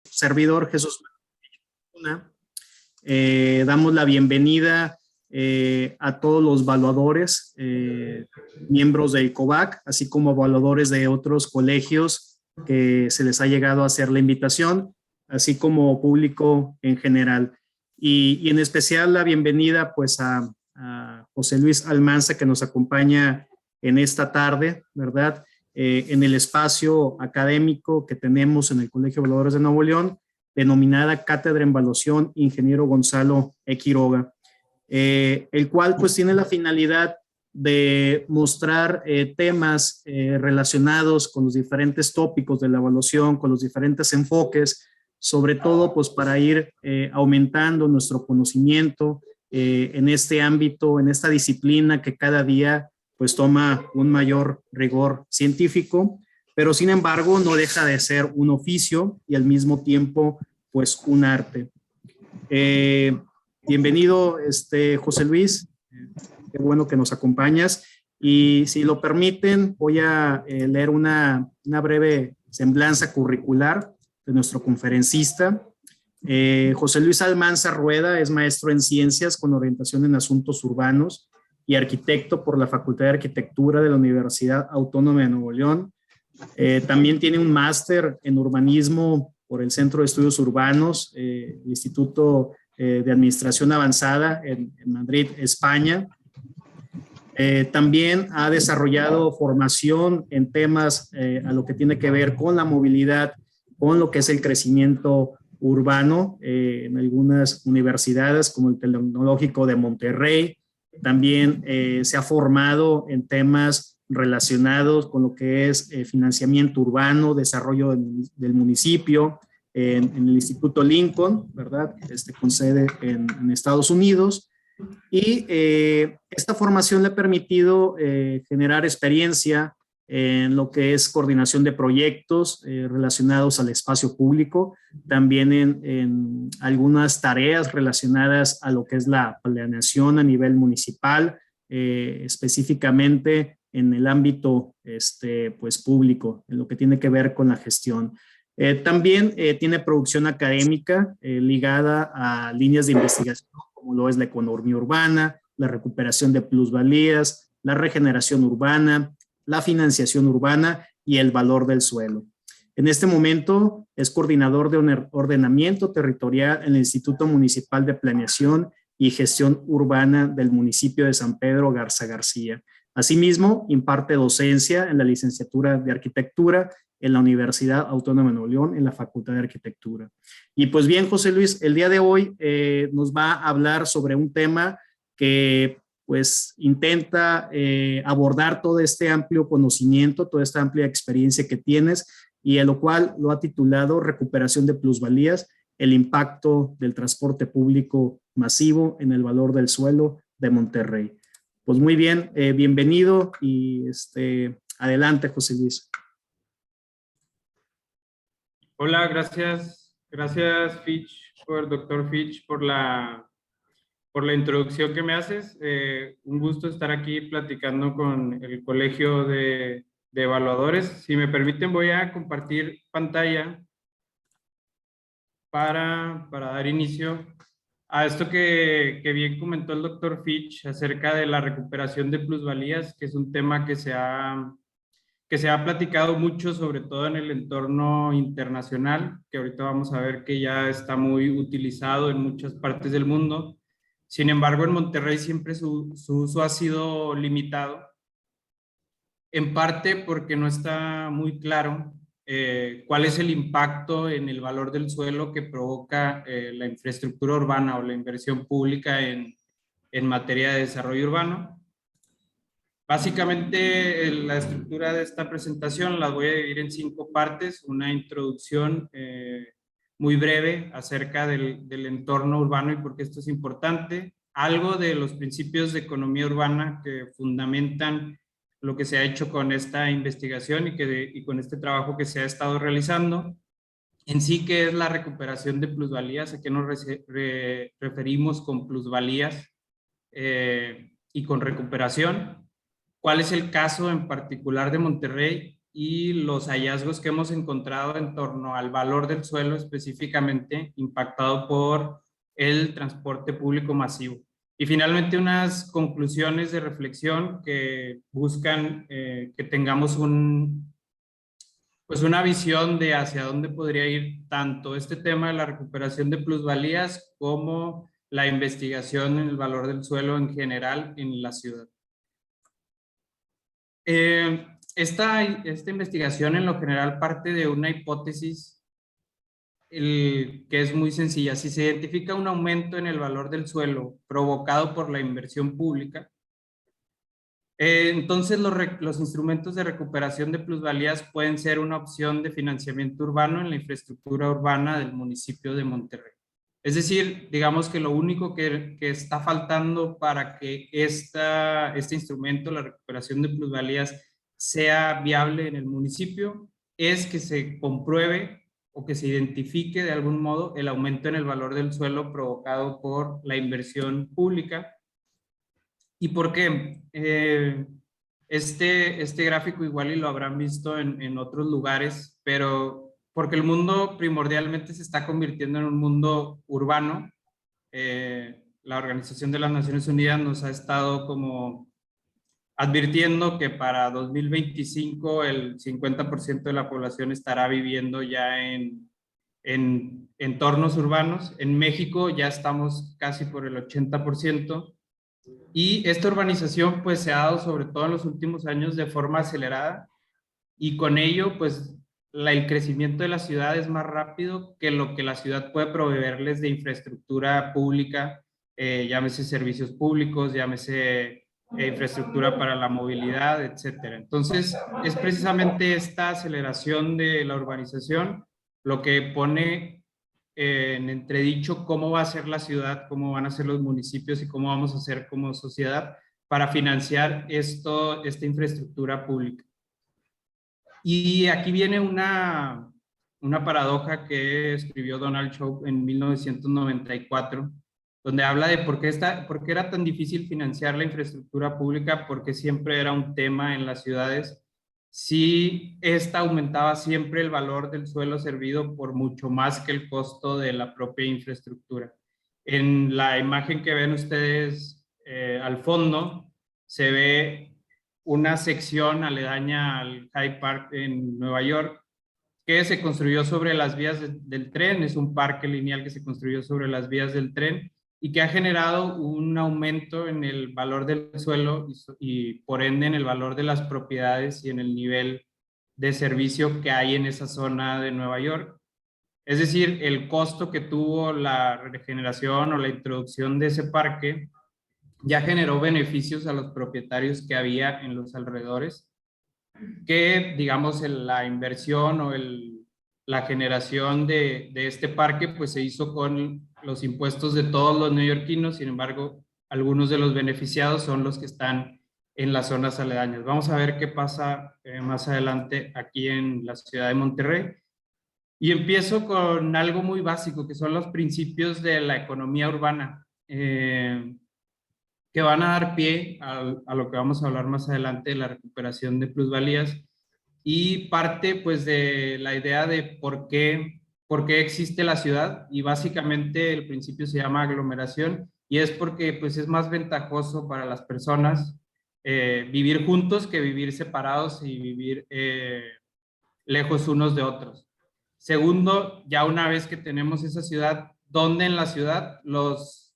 servidor Jesús Luna. Damos la bienvenida a todos los evaluadores, miembros del COVAC, así como evaluadores de otros colegios que se les ha llegado a hacer la invitación, así como público en general. Y en especial la bienvenida pues a José Luis Almanza, que nos acompaña en esta tarde, ¿verdad? En el espacio académico que tenemos en el Colegio de Evaluadores de Nuevo León, denominada Cátedra en Evaluación Ingeniero Gonzalo E. Quiroga, el cual pues tiene la finalidad de mostrar temas relacionados con los diferentes tópicos de la evaluación, con los diferentes enfoques, sobre todo pues para ir aumentando nuestro conocimiento en este ámbito, en esta disciplina que cada día pues toma un mayor rigor científico, pero sin embargo no deja de ser un oficio y al mismo tiempo pues un arte. Bienvenido José Luis, qué bueno que nos acompañas, y si lo permiten voy a leer una breve semblanza curricular de nuestro conferencista. José Luis Almanza Rueda es maestro en ciencias con orientación en asuntos urbanos y arquitecto por la Facultad de Arquitectura de la Universidad Autónoma de Nuevo León. También tiene un máster en urbanismo por el Centro de Estudios Urbanos, el Instituto de Administración Avanzada en Madrid, España. También ha desarrollado formación en temas a lo que tiene que ver con la movilidad, con lo que es el crecimiento urbano en algunas universidades como el Tecnológico de Monterrey. También se ha formado en temas relacionados con lo que es financiamiento urbano, desarrollo del municipio, en el Instituto Lincoln, ¿verdad? Con sede en Estados Unidos. Y esta formación le ha permitido generar experiencia en lo que es coordinación de proyectos relacionados al espacio público, también en algunas tareas relacionadas a lo que es la planeación a nivel municipal, específicamente en el ámbito pues, público, en lo que tiene que ver con la gestión. También tiene producción académica ligada a líneas de investigación, como lo es la economía urbana, la recuperación de plusvalías, la regeneración urbana, la financiación urbana y el valor del suelo. En este momento es coordinador de ordenamiento territorial en el Instituto Municipal de Planeación y Gestión Urbana del municipio de San Pedro Garza García. Asimismo, imparte docencia en la licenciatura de Arquitectura en la Universidad Autónoma de Nuevo León, en la Facultad de Arquitectura. Y pues bien, José Luis, el día de hoy nos va a hablar sobre un tema que pues intenta abordar todo este amplio conocimiento, toda esta amplia experiencia que tienes, y a lo cual lo ha titulado Recuperación de plusvalías, el impacto del transporte público masivo en el valor del suelo de Monterrey. Pues muy bien, bienvenido y adelante, José Luis. Hola, gracias Fitch, doctor Fitch, por la introducción que me haces. Un gusto estar aquí platicando con el Colegio de Evaluadores. Si me permiten, voy a compartir pantalla para dar inicio a esto que bien comentó el doctor Fitch acerca de la recuperación de plusvalías, que es un tema que se ha platicado mucho, sobre todo en el entorno internacional, que ahorita vamos a ver que ya está muy utilizado en muchas partes del mundo. Sin embargo, en Monterrey siempre su uso ha sido limitado, en parte porque no está muy claro cuál es el impacto en el valor del suelo que provoca la infraestructura urbana o la inversión pública en materia de desarrollo urbano. Básicamente, la estructura de esta presentación la voy a dividir en 5 partes. Una introducción muy breve acerca del entorno urbano y por qué esto es importante. Algo de los principios de economía urbana que fundamentan lo que se ha hecho con esta investigación y con este trabajo que se ha estado realizando. En sí, ¿qué es la recuperación de plusvalías? ¿A qué nos referimos con plusvalías y con recuperación? ¿Cuál es el caso en particular de Monterrey y los hallazgos que hemos encontrado en torno al valor del suelo específicamente impactado por el transporte público masivo. Y finalmente unas conclusiones de reflexión que buscan que tengamos pues una visión de hacia dónde podría ir tanto este tema de la recuperación de plusvalías como la investigación en el valor del suelo en general en la ciudad. Esta investigación en lo general parte de una hipótesis que es muy sencilla. Si se identifica un aumento en el valor del suelo provocado por la inversión pública, entonces los instrumentos de recuperación de plusvalías pueden ser una opción de financiamiento urbano en la infraestructura urbana del municipio de Monterrey. Es decir, digamos que lo único que está faltando para que este instrumento, la recuperación de plusvalías, sea viable en el municipio es que se compruebe o que se identifique de algún modo el aumento en el valor del suelo provocado por la inversión pública. ¿Y por qué? Este gráfico igual y lo habrán visto en otros lugares, pero porque el mundo primordialmente se está convirtiendo en un mundo urbano. La Organización de las Naciones Unidas nos ha estado como advirtiendo que para 2025 el 50% de la población estará viviendo ya en entornos urbanos. En México ya estamos casi por el 80%. Y esta urbanización pues se ha dado sobre todo en los últimos años de forma acelerada y con ello pues el crecimiento de la ciudad es más rápido que lo que la ciudad puede proveerles de infraestructura pública, llámese servicios públicos, llámese infraestructura para la movilidad, etcétera. Entonces es precisamente esta aceleración de la urbanización lo que pone en entredicho cómo va a ser la ciudad, cómo van a ser los municipios y cómo vamos a hacer como sociedad para financiar esta infraestructura pública. Y aquí viene una paradoja que escribió Donald Trump en 1994, donde habla de por qué era tan difícil financiar la infraestructura pública, porque siempre era un tema en las ciudades, si esta aumentaba siempre el valor del suelo servido por mucho más que el costo de la propia infraestructura. En la imagen que ven ustedes al fondo, se ve una sección aledaña al Hyde Park en Nueva York, que se construyó sobre las vías del tren. Es un parque lineal que se construyó sobre las vías del tren y que ha generado un aumento en el valor del suelo y por ende en el valor de las propiedades y en el nivel de servicio que hay en esa zona de Nueva York. Es decir, el costo que tuvo la regeneración o la introducción de ese parque ya generó beneficios a los propietarios que había en los alrededores, que digamos la inversión o la generación de este parque pues se hizo con los impuestos de todos los neoyorquinos. Sin embargo, algunos de los beneficiados son los que están en las zonas aledañas. Vamos a ver qué pasa más adelante aquí en la ciudad de Monterrey. Y empiezo con algo muy básico, que son los principios de la economía urbana, que van a dar pie a lo que vamos a hablar más adelante de la recuperación de plusvalías, y parte pues de la idea de por qué existe la ciudad, y básicamente el principio se llama aglomeración, y es porque pues es más ventajoso para las personas vivir juntos que vivir separados y vivir lejos unos de otros. Segundo, ya una vez que tenemos esa ciudad, ¿dónde en la ciudad los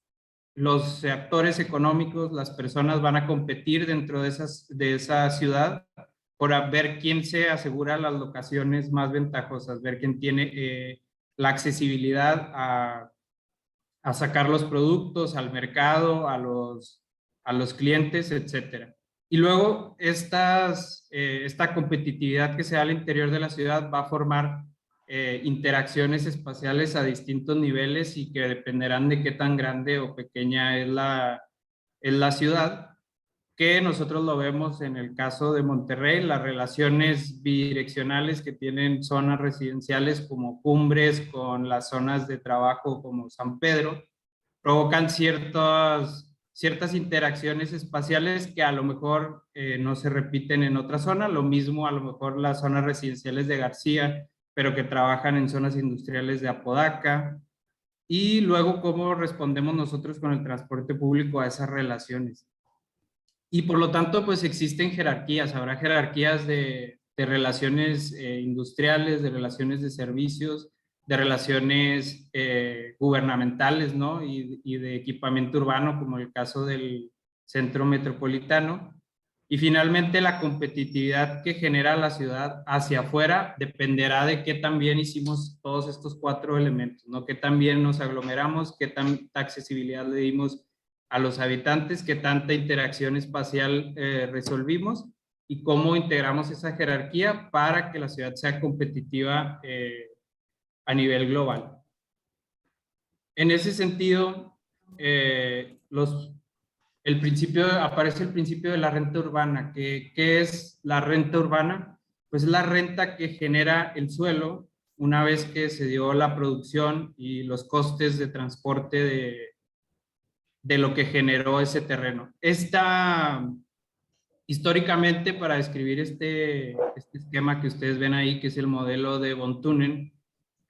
actores económicos, las personas van a competir dentro de esa ciudad por ver quién se asegura las locaciones más ventajosas, ver quién tiene la accesibilidad a sacar los productos al mercado, a los clientes, etcétera? Y luego esta competitividad que se da al interior de la ciudad va a formar interacciones espaciales a distintos niveles y que dependerán de qué tan grande o pequeña es la ciudad, que nosotros lo vemos en el caso de Monterrey, las relaciones bidireccionales que tienen zonas residenciales como Cumbres con las zonas de trabajo como San Pedro, provocan ciertas ciertas interacciones espaciales que a lo mejor no se repiten en otra zona, lo mismo a lo mejor las zonas residenciales de García, pero que trabajan en zonas industriales de Apodaca, y luego cómo respondemos nosotros con el transporte público a esas relaciones. Y por lo tanto, pues existen jerarquías, habrá jerarquías de relaciones industriales, de relaciones de servicios, de relaciones gubernamentales, ¿no? Y de equipamiento urbano, como el caso del centro metropolitano. Y finalmente, la competitividad que genera la ciudad hacia afuera dependerá de qué tan bien hicimos todos estos 4 elementos, ¿no? Qué tan bien nos aglomeramos, qué tanta accesibilidad le dimos a los habitantes, qué tanta interacción espacial resolvimos y cómo integramos esa jerarquía para que la ciudad sea competitiva a nivel global. En ese sentido, aparece el principio de la renta urbana. ¿Qué es la renta urbana? Pues la renta que genera el suelo una vez que se dio la producción y los costes de transporte de lo que generó ese terreno. Históricamente, para describir este esquema que ustedes ven ahí, que es el modelo de von Thunen,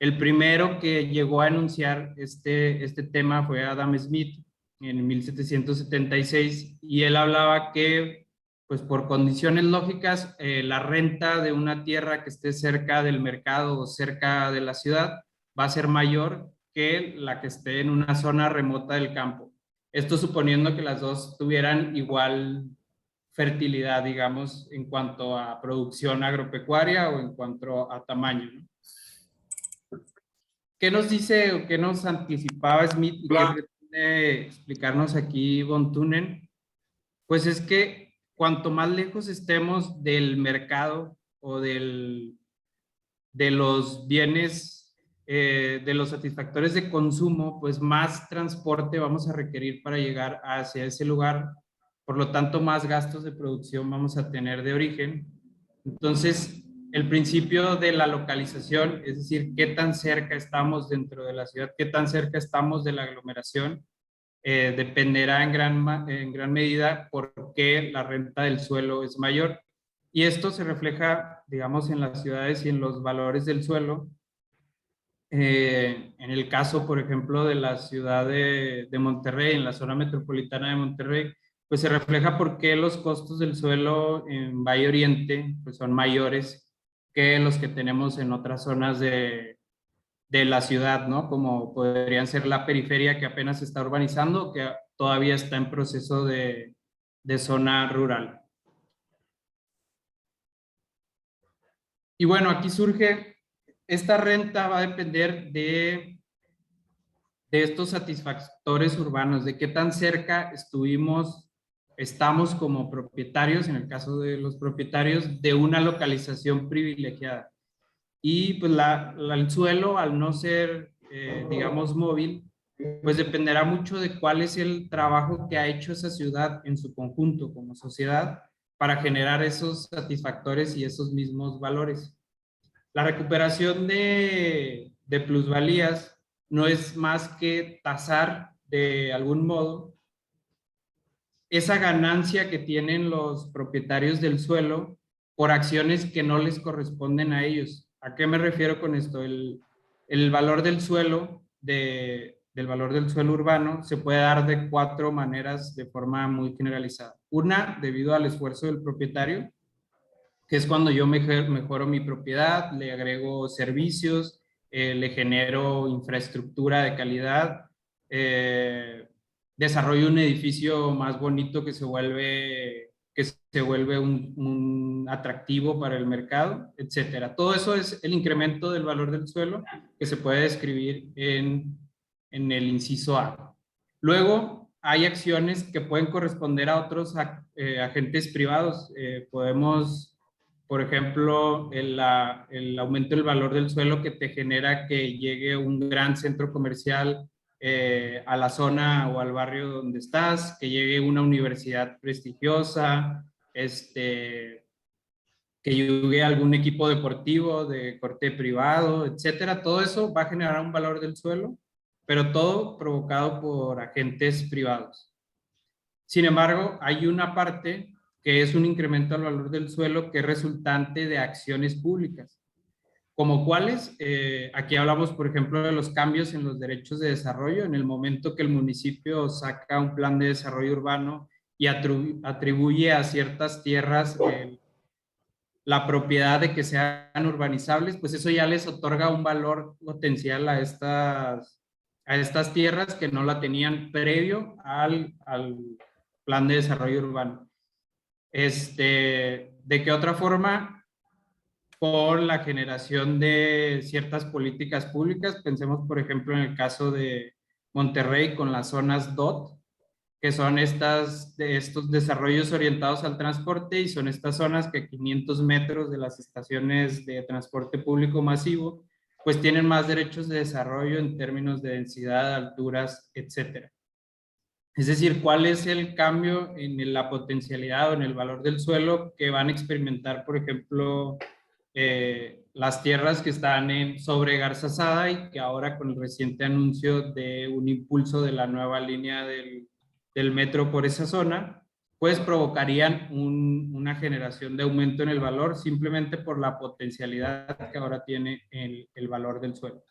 el primero que llegó a enunciar este tema fue Adam Smith en 1776, y él hablaba que, pues por condiciones lógicas, la renta de una tierra que esté cerca del mercado o cerca de la ciudad va a ser mayor que la que esté en una zona remota del campo. Esto suponiendo que las dos tuvieran igual fertilidad, digamos, en cuanto a producción agropecuaria o en cuanto a tamaño, ¿no? ¿Qué nos dice o qué nos anticipaba Smith y qué pretende explicarnos aquí von Thunen? Pues es que cuanto más lejos estemos del mercado o de los bienes, de los satisfactores de consumo, pues más transporte vamos a requerir para llegar hacia ese lugar. Por lo tanto, más gastos de producción vamos a tener de origen. Entonces, el principio de la localización, es decir, qué tan cerca estamos dentro de la ciudad, qué tan cerca estamos de la aglomeración, dependerá en gran medida por qué la renta del suelo es mayor. Y esto se refleja, digamos, en las ciudades y en los valores del suelo. En el caso, por ejemplo, de la ciudad de Monterrey, en la zona metropolitana de Monterrey, pues se refleja por qué los costos del suelo en Valle Oriente pues son mayores que los que tenemos en otras zonas de la ciudad, ¿no? Como podrían ser la periferia, que apenas se está urbanizando, que todavía está en proceso de zona rural. Y bueno, aquí surge, esta renta va a depender de estos satisfactores urbanos, de qué tan cerca estamos como propietarios, en el caso de los propietarios, de una localización privilegiada. Y pues el suelo, al no ser, digamos, móvil, pues dependerá mucho de cuál es el trabajo que ha hecho esa ciudad en su conjunto como sociedad para generar esos satisfactores y esos mismos valores. La recuperación de plusvalías no es más que tasar de algún modo esa ganancia que tienen los propietarios del suelo por acciones que no les corresponden a ellos. ¿A qué me refiero con esto? El valor del suelo, del valor del suelo urbano, se puede dar de 4 maneras de forma muy generalizada. Una, debido al esfuerzo del propietario, que es cuando yo mejoro mi propiedad, le agrego servicios, le genero infraestructura de calidad, desarrollo un edificio más bonito que se vuelve un atractivo para el mercado, etcétera. Todo eso es el incremento del valor del suelo que se puede describir en el inciso A. Luego, hay acciones que pueden corresponder a otros agentes privados. Podemos, por ejemplo, el aumento del valor del suelo que te genera que llegue un gran centro comercial a la zona o al barrio donde estás, que llegue una universidad prestigiosa, que llegue algún equipo deportivo de corte privado, etcétera. Todo eso va a generar un valor del suelo, pero todo provocado por agentes privados. Sin embargo, hay una parte que es un incremento al valor del suelo que es resultante de acciones públicas. ¿Como cuáles? Aquí hablamos, por ejemplo, de los cambios en los derechos de desarrollo. En el momento que el municipio saca un plan de desarrollo urbano y atribuye a ciertas tierras la propiedad de que sean urbanizables, pues eso ya les otorga un valor potencial a estas tierras que no la tenían previo al plan de desarrollo urbano. ¿De qué otra forma? Por la generación de ciertas políticas públicas. Pensemos, por ejemplo, en el caso de Monterrey con las zonas DOT, que son estos desarrollos orientados al transporte, y son estas zonas que a 500 metros de las estaciones de transporte público masivo, pues tienen más derechos de desarrollo en términos de densidad, alturas, etcétera. Es decir, ¿cuál es el cambio en la potencialidad o en el valor del suelo que van a experimentar, por ejemplo, las tierras que están sobre Garzazada, y que ahora con el reciente anuncio de un impulso de la nueva línea del metro por esa zona, pues provocarían una generación de aumento en el valor simplemente por la potencialidad que ahora tiene el valor del suelo?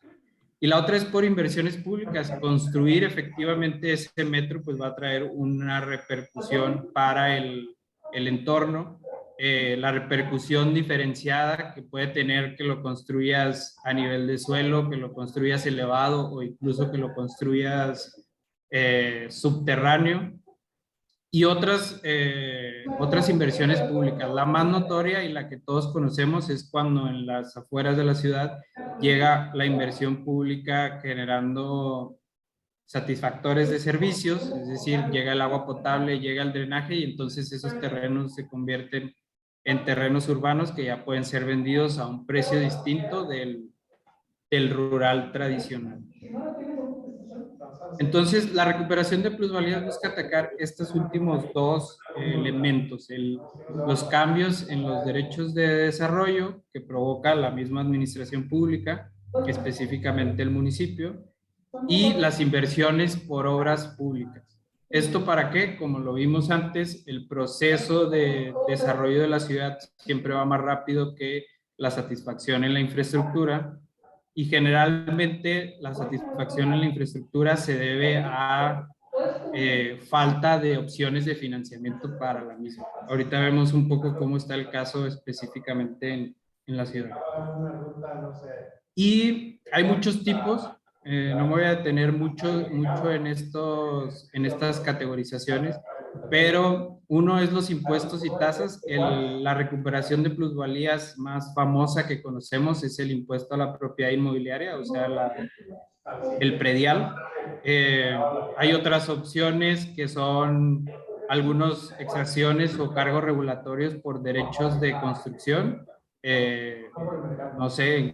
Y la otra es por inversiones públicas. Construir efectivamente ese metro pues va a traer una repercusión para el entorno, la repercusión diferenciada que puede tener que lo construyas a nivel de suelo, que lo construyas elevado o incluso que lo construyas subterráneo, y otras inversiones públicas. La más notoria y la que todos conocemos es cuando en las afueras de la ciudad llega la inversión pública generando satisfactores de servicios, es decir, llega el agua potable, llega el drenaje, y entonces esos terrenos se convierten en terrenos urbanos que ya pueden ser vendidos a un precio distinto del rural tradicional. Entonces, la recuperación de plusvalías busca atacar estos últimos dos elementos: los cambios en los derechos de desarrollo que provoca la misma administración pública, específicamente el municipio, y las inversiones por obras públicas. ¿Esto para qué? Como lo vimos antes, el proceso de desarrollo de la ciudad siempre va más rápido que la satisfacción en la infraestructura, y generalmente la satisfacción en la infraestructura se debe a falta de opciones de financiamiento para la misma. Ahorita vemos un poco cómo está el caso específicamente en la ciudad. Y hay muchos tipos, no me voy a detener mucho en estas categorizaciones, pero uno es los impuestos y tasas. La recuperación de plusvalías más famosa que conocemos es el impuesto a la propiedad inmobiliaria, o sea, el predial. Hay otras opciones que son algunas extracciones o cargos regulatorios por derechos de construcción. No sé,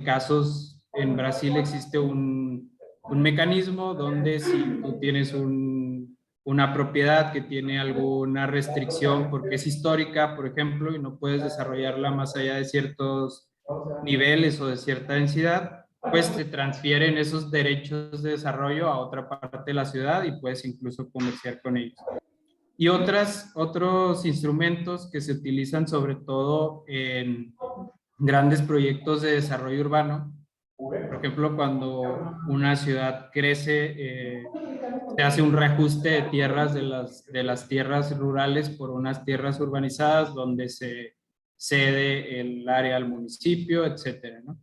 en Brasil existe un mecanismo donde si tú tienes una propiedad que tiene alguna restricción porque es histórica, por ejemplo, y no puedes desarrollarla más allá de ciertos niveles o de cierta densidad, pues te transfieren esos derechos de desarrollo a otra parte de la ciudad y puedes incluso comerciar con ellos. Y otros instrumentos que se utilizan sobre todo en grandes proyectos de desarrollo urbano. Por ejemplo, cuando una ciudad crece, se hace un reajuste de tierras de las tierras rurales por unas tierras urbanizadas donde se cede el área al municipio, etcétera, ¿no?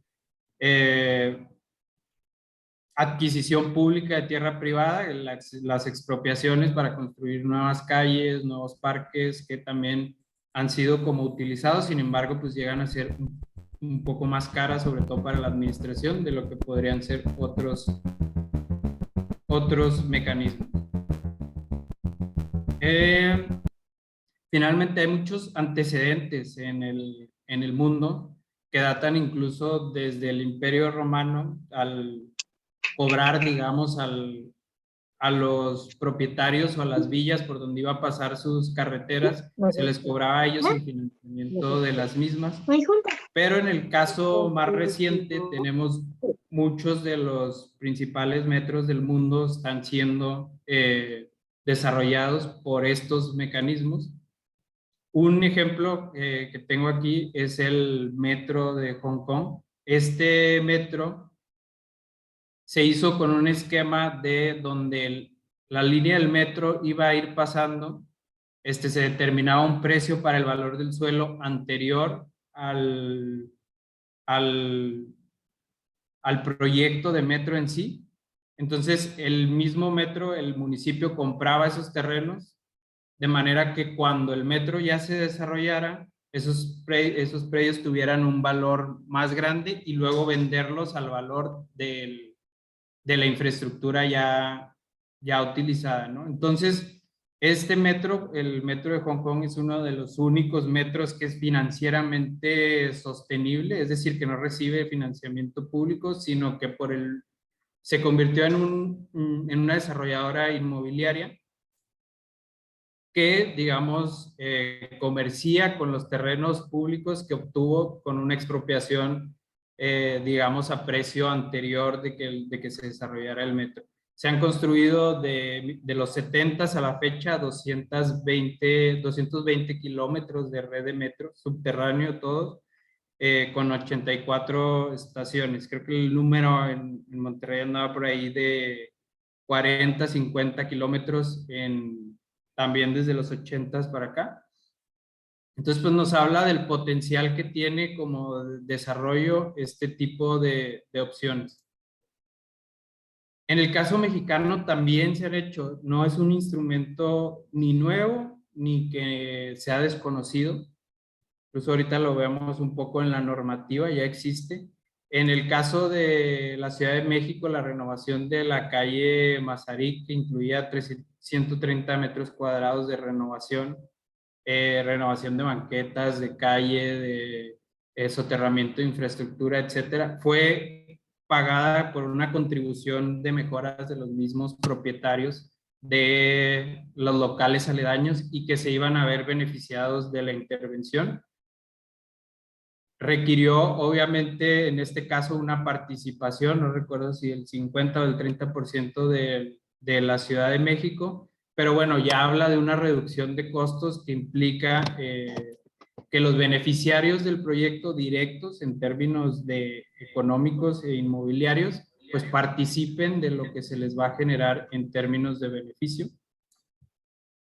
Adquisición pública de tierra privada, las expropiaciones para construir nuevas calles, nuevos parques que también han sido como utilizados, sin embargo, pues llegan a ser un poco más caras, sobre todo para la administración, de lo que podrían ser otros mecanismos. Finalmente, hay muchos antecedentes en el mundo que datan incluso desde el Imperio Romano, al cobrar, digamos, a los propietarios o a las villas por donde iba a pasar sus carreteras, se les cobraba a ellos el financiamiento de las mismas. Pero en el caso más reciente tenemos muchos de los principales metros del mundo están siendo desarrollados por estos mecanismos. Un ejemplo que tengo aquí es el metro de Hong Kong. Este metro se hizo con un esquema de donde la línea del metro iba a ir pasando, se determinaba un precio para el valor del suelo anterior al, al, al proyecto de metro en sí. Entonces, el mismo metro, el municipio compraba esos terrenos, de manera que cuando el metro ya se desarrollara, esos predios tuvieran un valor más grande y luego venderlos al valor de la infraestructura ya utilizada, ¿no? Entonces, este metro, el metro de Hong Kong, es uno de los únicos metros que es financieramente sostenible, es decir, que no recibe financiamiento público, sino que se convirtió en una desarrolladora inmobiliaria que, digamos, comercia con los terrenos públicos que obtuvo con una expropiación, digamos, a precio anterior de que se desarrollara el metro. Se han construido de los 70 a la fecha 220 kilómetros de red de metro, subterráneo todo, con 84 estaciones. Creo que el número en Monterrey andaba por ahí de 40, 50 kilómetros también desde los 80 para acá. Entonces, pues nos habla del potencial que tiene como desarrollo este tipo de opciones. En el caso mexicano también se han hecho, no es un instrumento ni nuevo ni que sea desconocido. Incluso ahorita lo vemos un poco en la normativa, ya existe. En el caso de la Ciudad de México, la renovación de la calle Mazarik, que incluía 130 metros cuadrados de renovación, renovación de banquetas, de calle, de soterramiento de infraestructura, etcétera, fue pagada por una contribución de mejoras de los mismos propietarios de los locales aledaños y que se iban a ver beneficiados de la intervención. Requirió, obviamente, en este caso, una participación, no recuerdo si el 50 o el 30% de la Ciudad de México, pero bueno, ya habla de una reducción de costos que implica que los beneficiarios del proyecto directos en términos económicos e inmobiliarios, pues participen de lo que se les va a generar en términos de beneficio.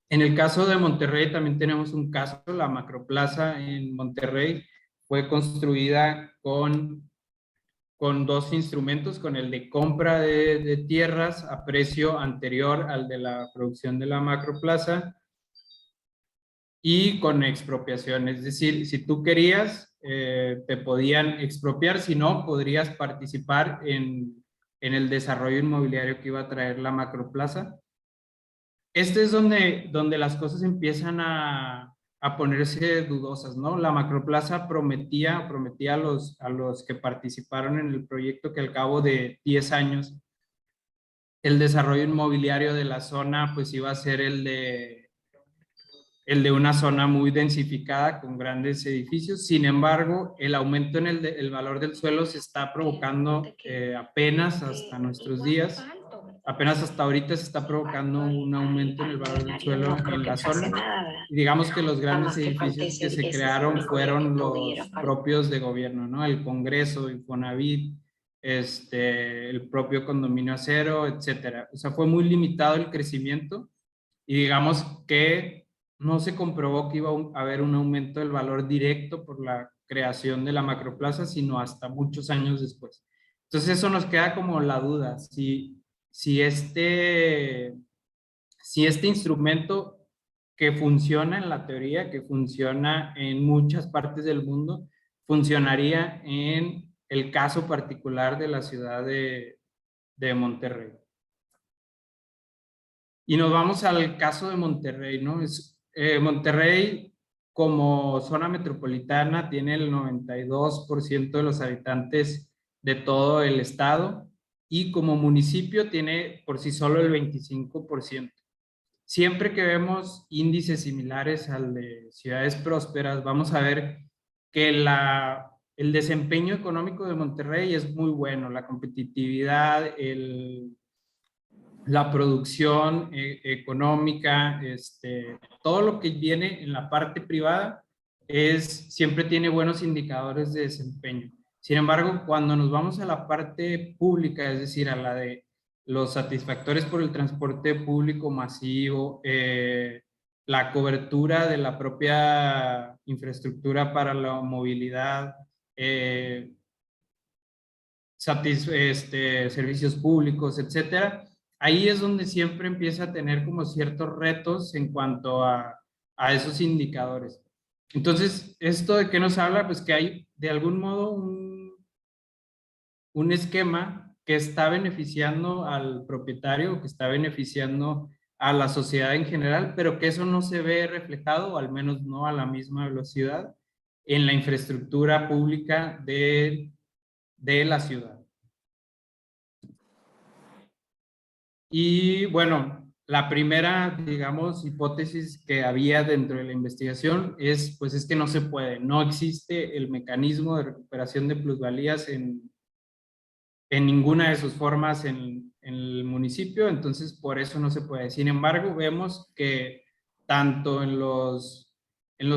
En el caso de Monterrey también tenemos un caso, la Macroplaza en Monterrey fue construida con dos instrumentos, con el de compra de tierras a precio anterior al de la producción de la Macroplaza y con expropiación. Es decir, si tú querías, te podían expropiar, si no, podrías participar en el desarrollo inmobiliario que iba a traer la Macroplaza. Es donde las cosas empiezan a ponerse dudosas, ¿no? La Macroplaza prometía a los que participaron en el proyecto que al cabo de 10 años el desarrollo inmobiliario de la zona pues iba a ser el de una zona muy densificada con grandes edificios. Sin embargo, el aumento en el valor del suelo se está provocando apenas hasta nuestros días. Apenas hasta ahorita se está provocando un aumento en el valor del suelo en la zona. Y digamos que los grandes edificios que se crearon fueron los propios de gobierno, ¿no? El Congreso, Infonavit, el propio Condominio Acero, etcétera. O sea, fue muy limitado el crecimiento y digamos que no se comprobó que iba a haber un aumento del valor directo por la creación de la Macroplaza, sino hasta muchos años después. Entonces eso nos queda como la duda, si este instrumento que funciona en la teoría, que funciona en muchas partes del mundo, funcionaría en el caso particular de la ciudad de Monterrey. Y nos vamos al caso de Monterrey, ¿no? Monterrey, como zona metropolitana, tiene el 92% de los habitantes de todo el estado y como municipio tiene por sí solo el 25%. Siempre que vemos índices similares al de ciudades prósperas, vamos a ver que el desempeño económico de Monterrey es muy bueno, la competitividad, la producción económica, todo lo que viene en la parte privada siempre tiene buenos indicadores de desempeño. Sin embargo, cuando nos vamos a la parte pública, es decir, a la de los satisfactores por el transporte público masivo, la cobertura de la propia infraestructura para la movilidad, servicios públicos, etcétera, ahí es donde siempre empieza a tener como ciertos retos en cuanto a esos indicadores. Entonces, ¿esto de qué nos habla? Pues que hay de algún modo un esquema que está beneficiando al propietario, que está beneficiando a la sociedad en general, pero que eso no se ve reflejado, o al menos no a la misma velocidad, en la infraestructura pública de la ciudad. Y bueno, la primera, digamos, hipótesis que había dentro de la investigación pues es que no se puede, no existe el mecanismo de recuperación de plusvalías en ninguna de sus formas en el municipio, entonces por eso no se puede. Sin embargo, vemos que tanto en los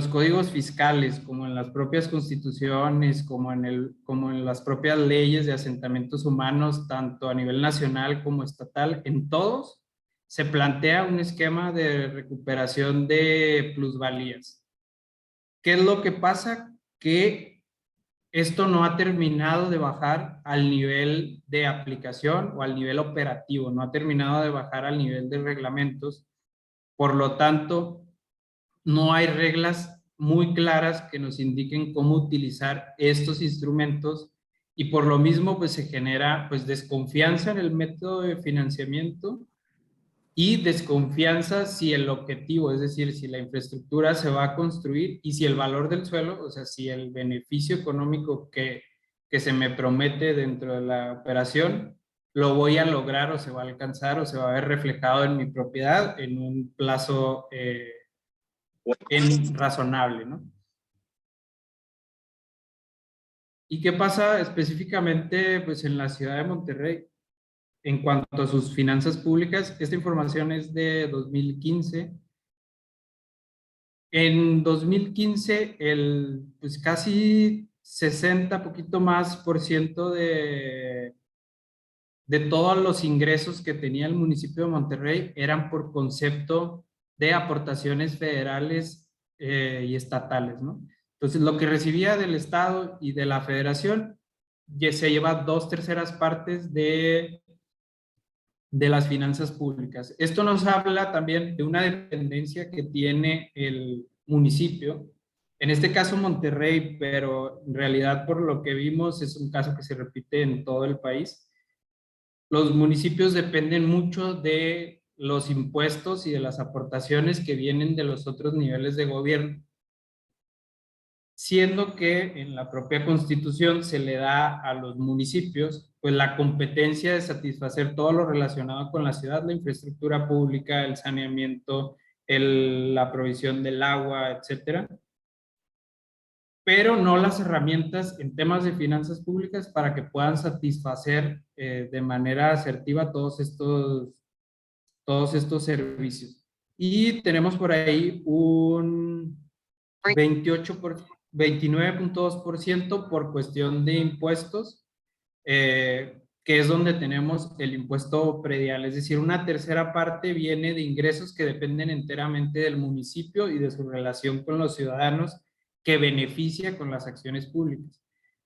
códigos fiscales, como en las propias constituciones, como en las propias leyes de asentamientos humanos, tanto a nivel nacional como estatal, en todos se plantea un esquema de recuperación de plusvalías. ¿Qué es lo que pasa? Que esto no ha terminado de bajar al nivel de aplicación o al nivel operativo, no ha terminado de bajar al nivel de reglamentos. Por lo tanto, no hay reglas muy claras que nos indiquen cómo utilizar estos instrumentos y por lo mismo pues se genera pues desconfianza en el método de financiamiento y desconfianza si el objetivo, es decir, si la infraestructura se va a construir y si el valor del suelo, o sea, si el beneficio económico que se me promete dentro de la operación, lo voy a lograr o se va a alcanzar o se va a ver reflejado en mi propiedad en un plazo razonable, ¿no? ¿Y qué pasa específicamente pues, en la ciudad de Monterrey? En cuanto a sus finanzas públicas, esta información es de 2015. En 2015, pues casi 60, poquito más por ciento de todos los ingresos que tenía el municipio de Monterrey eran por concepto de aportaciones federales y estatales, ¿no? Entonces, lo que recibía del Estado y de la Federación ya se lleva 2/3 partes de las finanzas públicas. Esto nos habla también de una dependencia que tiene el municipio, en este caso Monterrey, pero en realidad por lo que vimos es un caso que se repite en todo el país. Los municipios dependen mucho de los impuestos y de las aportaciones que vienen de los otros niveles de gobierno, siendo que en la propia Constitución se le da a los municipios pues la competencia de satisfacer todo lo relacionado con la ciudad, la infraestructura pública, el saneamiento, la provisión del agua, etcétera, pero no las herramientas en temas de finanzas públicas para que puedan satisfacer de manera asertiva todos estos servicios. Y tenemos por ahí un 29.2% por cuestión de impuestos, que es donde tenemos el impuesto predial, es decir, una tercera parte viene de ingresos que dependen enteramente del municipio y de su relación con los ciudadanos que beneficia con las acciones públicas.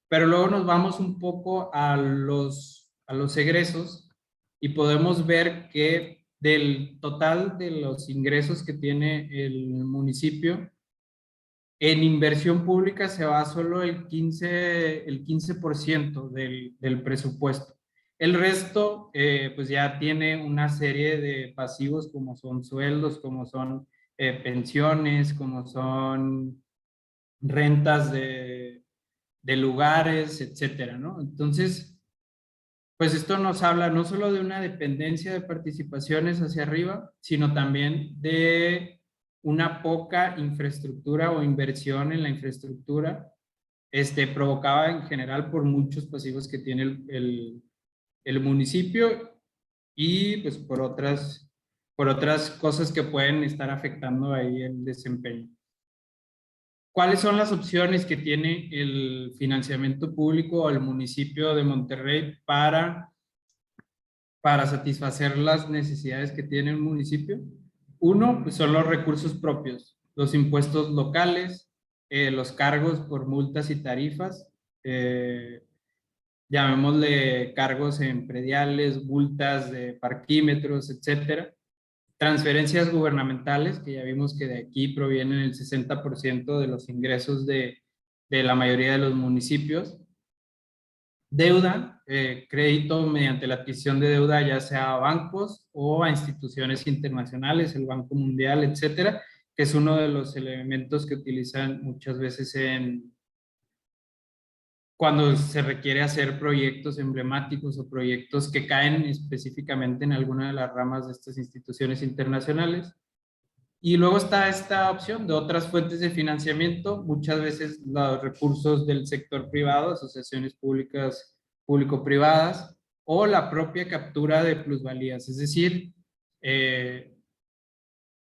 Pero luego nos vamos un poco a los egresos y podemos ver que del total de los ingresos que tiene el municipio, en inversión pública se va solo el 15% del presupuesto. El resto, pues ya tiene una serie de pasivos como son sueldos, como son pensiones, como son rentas de lugares, etcétera, ¿no? Entonces, pues esto nos habla no solo de una dependencia de participaciones hacia arriba, sino también de una poca infraestructura o inversión en la infraestructura, provocada en general por muchos pasivos que tiene el municipio y pues por otras cosas que pueden estar afectando ahí el desempeño. ¿Cuáles son las opciones que tiene el financiamiento público o el municipio de Monterrey para satisfacer las necesidades que tiene el municipio? Uno, pues son los recursos propios, los impuestos locales, los cargos por multas y tarifas, llamémosle cargos en prediales, multas de parquímetros, etcétera. Transferencias gubernamentales, que ya vimos que de aquí provienen el 60% de los ingresos de la mayoría de los municipios. Deuda, crédito mediante la adquisición de deuda, ya sea a bancos o a instituciones internacionales, el Banco Mundial, etcétera, que es uno de los elementos que utilizan muchas veces cuando se requiere hacer proyectos emblemáticos o proyectos que caen específicamente en alguna de las ramas de estas instituciones internacionales. Y luego está esta opción de otras fuentes de financiamiento, muchas veces los recursos del sector privado, asociaciones públicas, público-privadas, o la propia captura de plusvalías, es decir,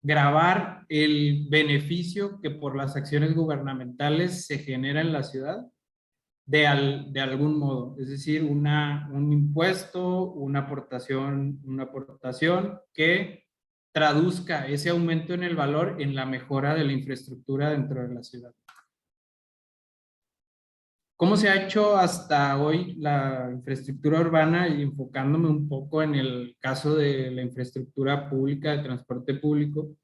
grabar el beneficio que por las acciones gubernamentales se genera en la ciudad de algún modo, es decir, un impuesto, una aportación que traduzca ese aumento en el valor en la mejora de la infraestructura dentro de la ciudad. ¿Cómo se ha hecho hasta hoy la infraestructura urbana? Y enfocándome un poco en el caso de la infraestructura pública, de transporte público,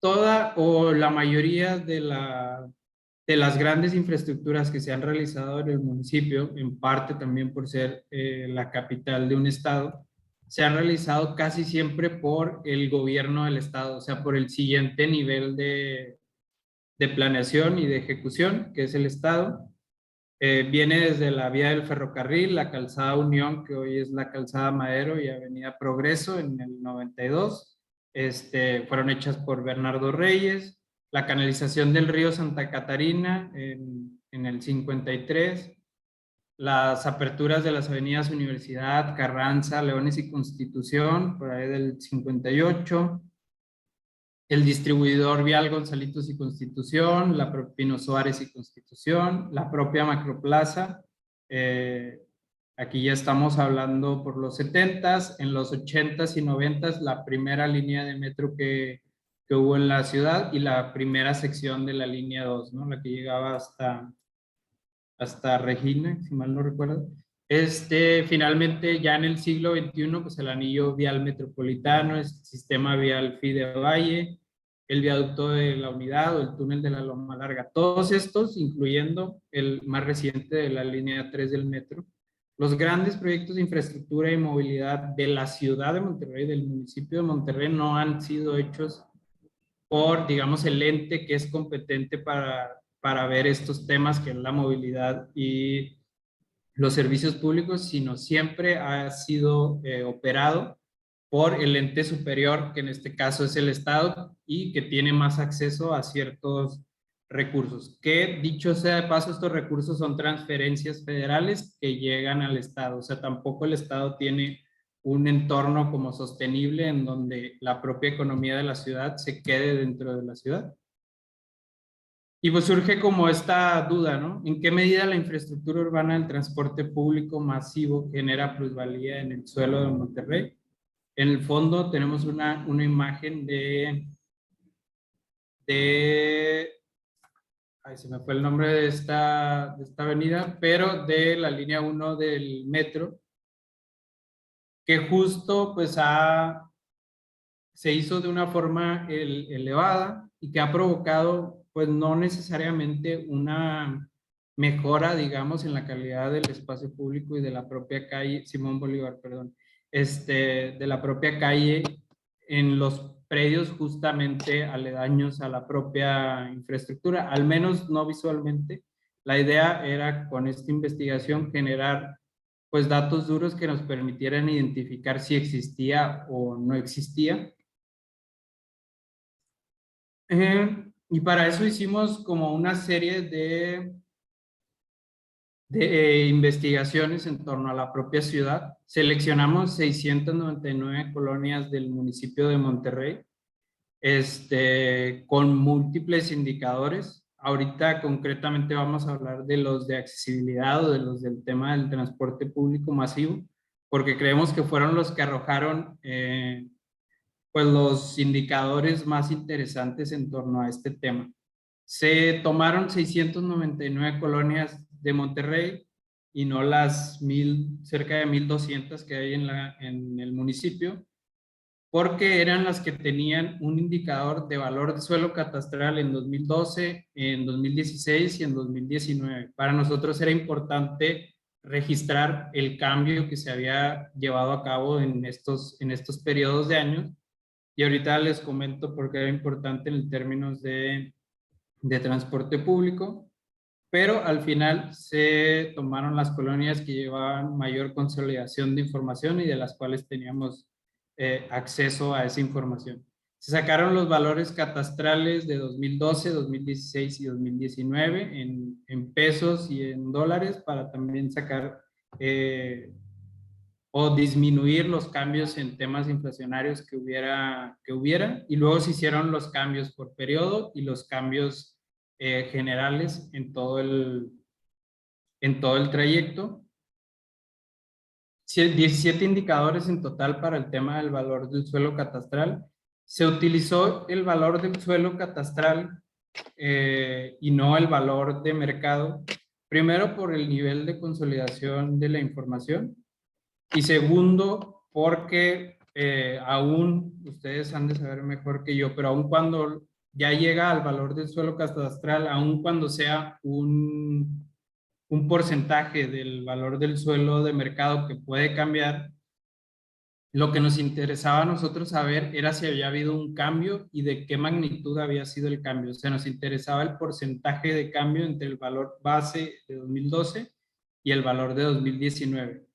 toda o la mayoría de las grandes infraestructuras que se han realizado en el municipio, en parte también por ser la capital de un estado, se han realizado casi siempre por el gobierno del estado, o sea, por el siguiente nivel de planeación y de ejecución, que es el estado. Viene desde la vía del ferrocarril, la calzada Unión, que hoy es la calzada Madero, y avenida Progreso en el 92. Fueron hechas por Bernardo Reyes. La canalización del río Santa Catarina en el 53. Las aperturas de las avenidas Universidad, Carranza, Leones y Constitución, por ahí del 58. El distribuidor vial Gonzalitos y Constitución, la Pino Suárez y Constitución, la propia Macroplaza. Aquí ya estamos hablando por los 70s, en los 80s y 90s, la primera línea de metro que hubo en la ciudad y la primera sección de la línea 2, ¿no? La que llegaba hasta Regina, si mal no recuerdo. Finalmente, ya en el siglo XXI, pues el anillo vial metropolitano, el sistema vial Fide Valle, el viaducto de la Unidad o el túnel de la Loma Larga. Todos estos, incluyendo el más reciente de la línea 3 del metro, los grandes proyectos de infraestructura y movilidad de la ciudad de Monterrey, del municipio de Monterrey, no han sido hechos por, digamos, el ente que es competente para ver estos temas, que es la movilidad y los servicios públicos, sino siempre ha sido operado por el ente superior, que en este caso es el Estado, y que tiene más acceso a ciertos recursos. Que, dicho sea de paso, estos recursos son transferencias federales que llegan al Estado. O sea, tampoco el Estado tiene un entorno como sostenible en donde la propia economía de la ciudad se quede dentro de la ciudad. Y pues surge como esta duda, ¿no? ¿En qué medida la infraestructura urbana del transporte público masivo genera plusvalía en el suelo de Monterrey? En el fondo tenemos una imagen ay, se me fue el nombre de esta avenida, pero de la línea 1 del metro, que justo pues se hizo de una forma elevada y que ha provocado pues no necesariamente una mejora, digamos, en la calidad del espacio público y de la propia calle, Simón Bolívar, perdón, de la propia calle en los predios justamente aledaños a la propia infraestructura, al menos no visualmente. La idea era con esta investigación generar pues datos duros que nos permitieran identificar si existía o no existía. Y para eso hicimos como una serie de de investigaciones en torno a la propia ciudad. Seleccionamos 699 colonias del municipio de Monterrey, con múltiples indicadores. Ahorita concretamente vamos a hablar de los de accesibilidad o de los del tema del transporte público masivo, porque creemos que fueron los que arrojaron pues los indicadores más interesantes en torno a este tema. Se tomaron 699 colonias de Monterrey y no las cerca de 1,200 que hay en el municipio, porque eran las que tenían un indicador de valor de suelo catastral en 2012, en 2016 y en 2019. Para nosotros era importante registrar el cambio que se había llevado a cabo en estos periodos de años, y ahorita les comento por qué era importante en términos de transporte público, pero al final se tomaron las colonias que llevaban mayor consolidación de información y de las cuales teníamos acceso a esa información. Se sacaron los valores catastrales de 2012, 2016 y 2019 en pesos y en dólares para también sacar o disminuir los cambios en temas inflacionarios que hubiera, y luego se hicieron los cambios por periodo y los cambios generales en todo el trayecto. 17 indicadores en total para el tema del valor del suelo catastral. Se utilizó el valor del suelo catastral y no el valor de mercado, primero por el nivel de consolidación de la información, y segundo, porque aún, ustedes han de saber mejor que yo, pero aún cuando ya llega al valor del suelo catastral, aún cuando sea un porcentaje del valor del suelo de mercado que puede cambiar, lo que nos interesaba a nosotros saber era si había habido un cambio y de qué magnitud había sido el cambio. O sea, nos interesaba el porcentaje de cambio entre el valor base de 2012 y el valor de 2019.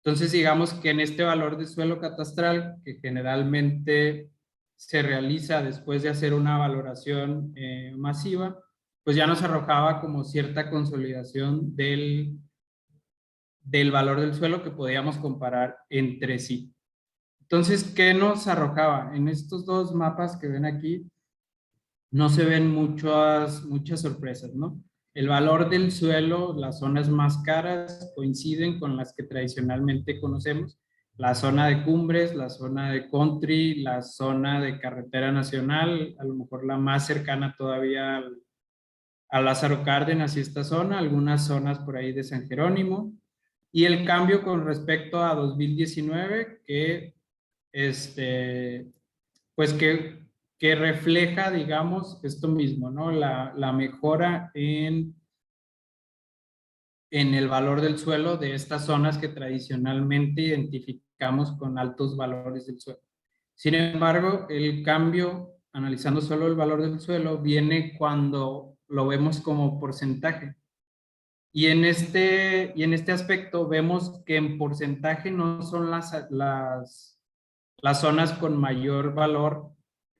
Entonces, digamos que en este valor de suelo catastral, que generalmente se realiza después de hacer una valoración masiva, pues ya nos arrojaba como cierta consolidación del valor del suelo que podíamos comparar entre sí. Entonces, ¿qué nos arrojaba? En estos dos mapas que ven aquí, no se ven muchas sorpresas, ¿no? El valor del suelo, las zonas más caras coinciden con las que tradicionalmente conocemos. La zona de cumbres, la zona de country, la zona de carretera nacional, a lo mejor la más cercana todavía a Lázaro Cárdenas y esta zona, algunas zonas por ahí de San Jerónimo. Y el cambio con respecto a 2019, que pues que refleja, digamos, esto mismo, ¿no? La mejora en el valor del suelo de estas zonas que tradicionalmente identificamos con altos valores del suelo. Sin embargo, el cambio, analizando solo el valor del suelo, viene cuando lo vemos como porcentaje. Y en este aspecto vemos que en porcentaje no son las zonas con mayor valor,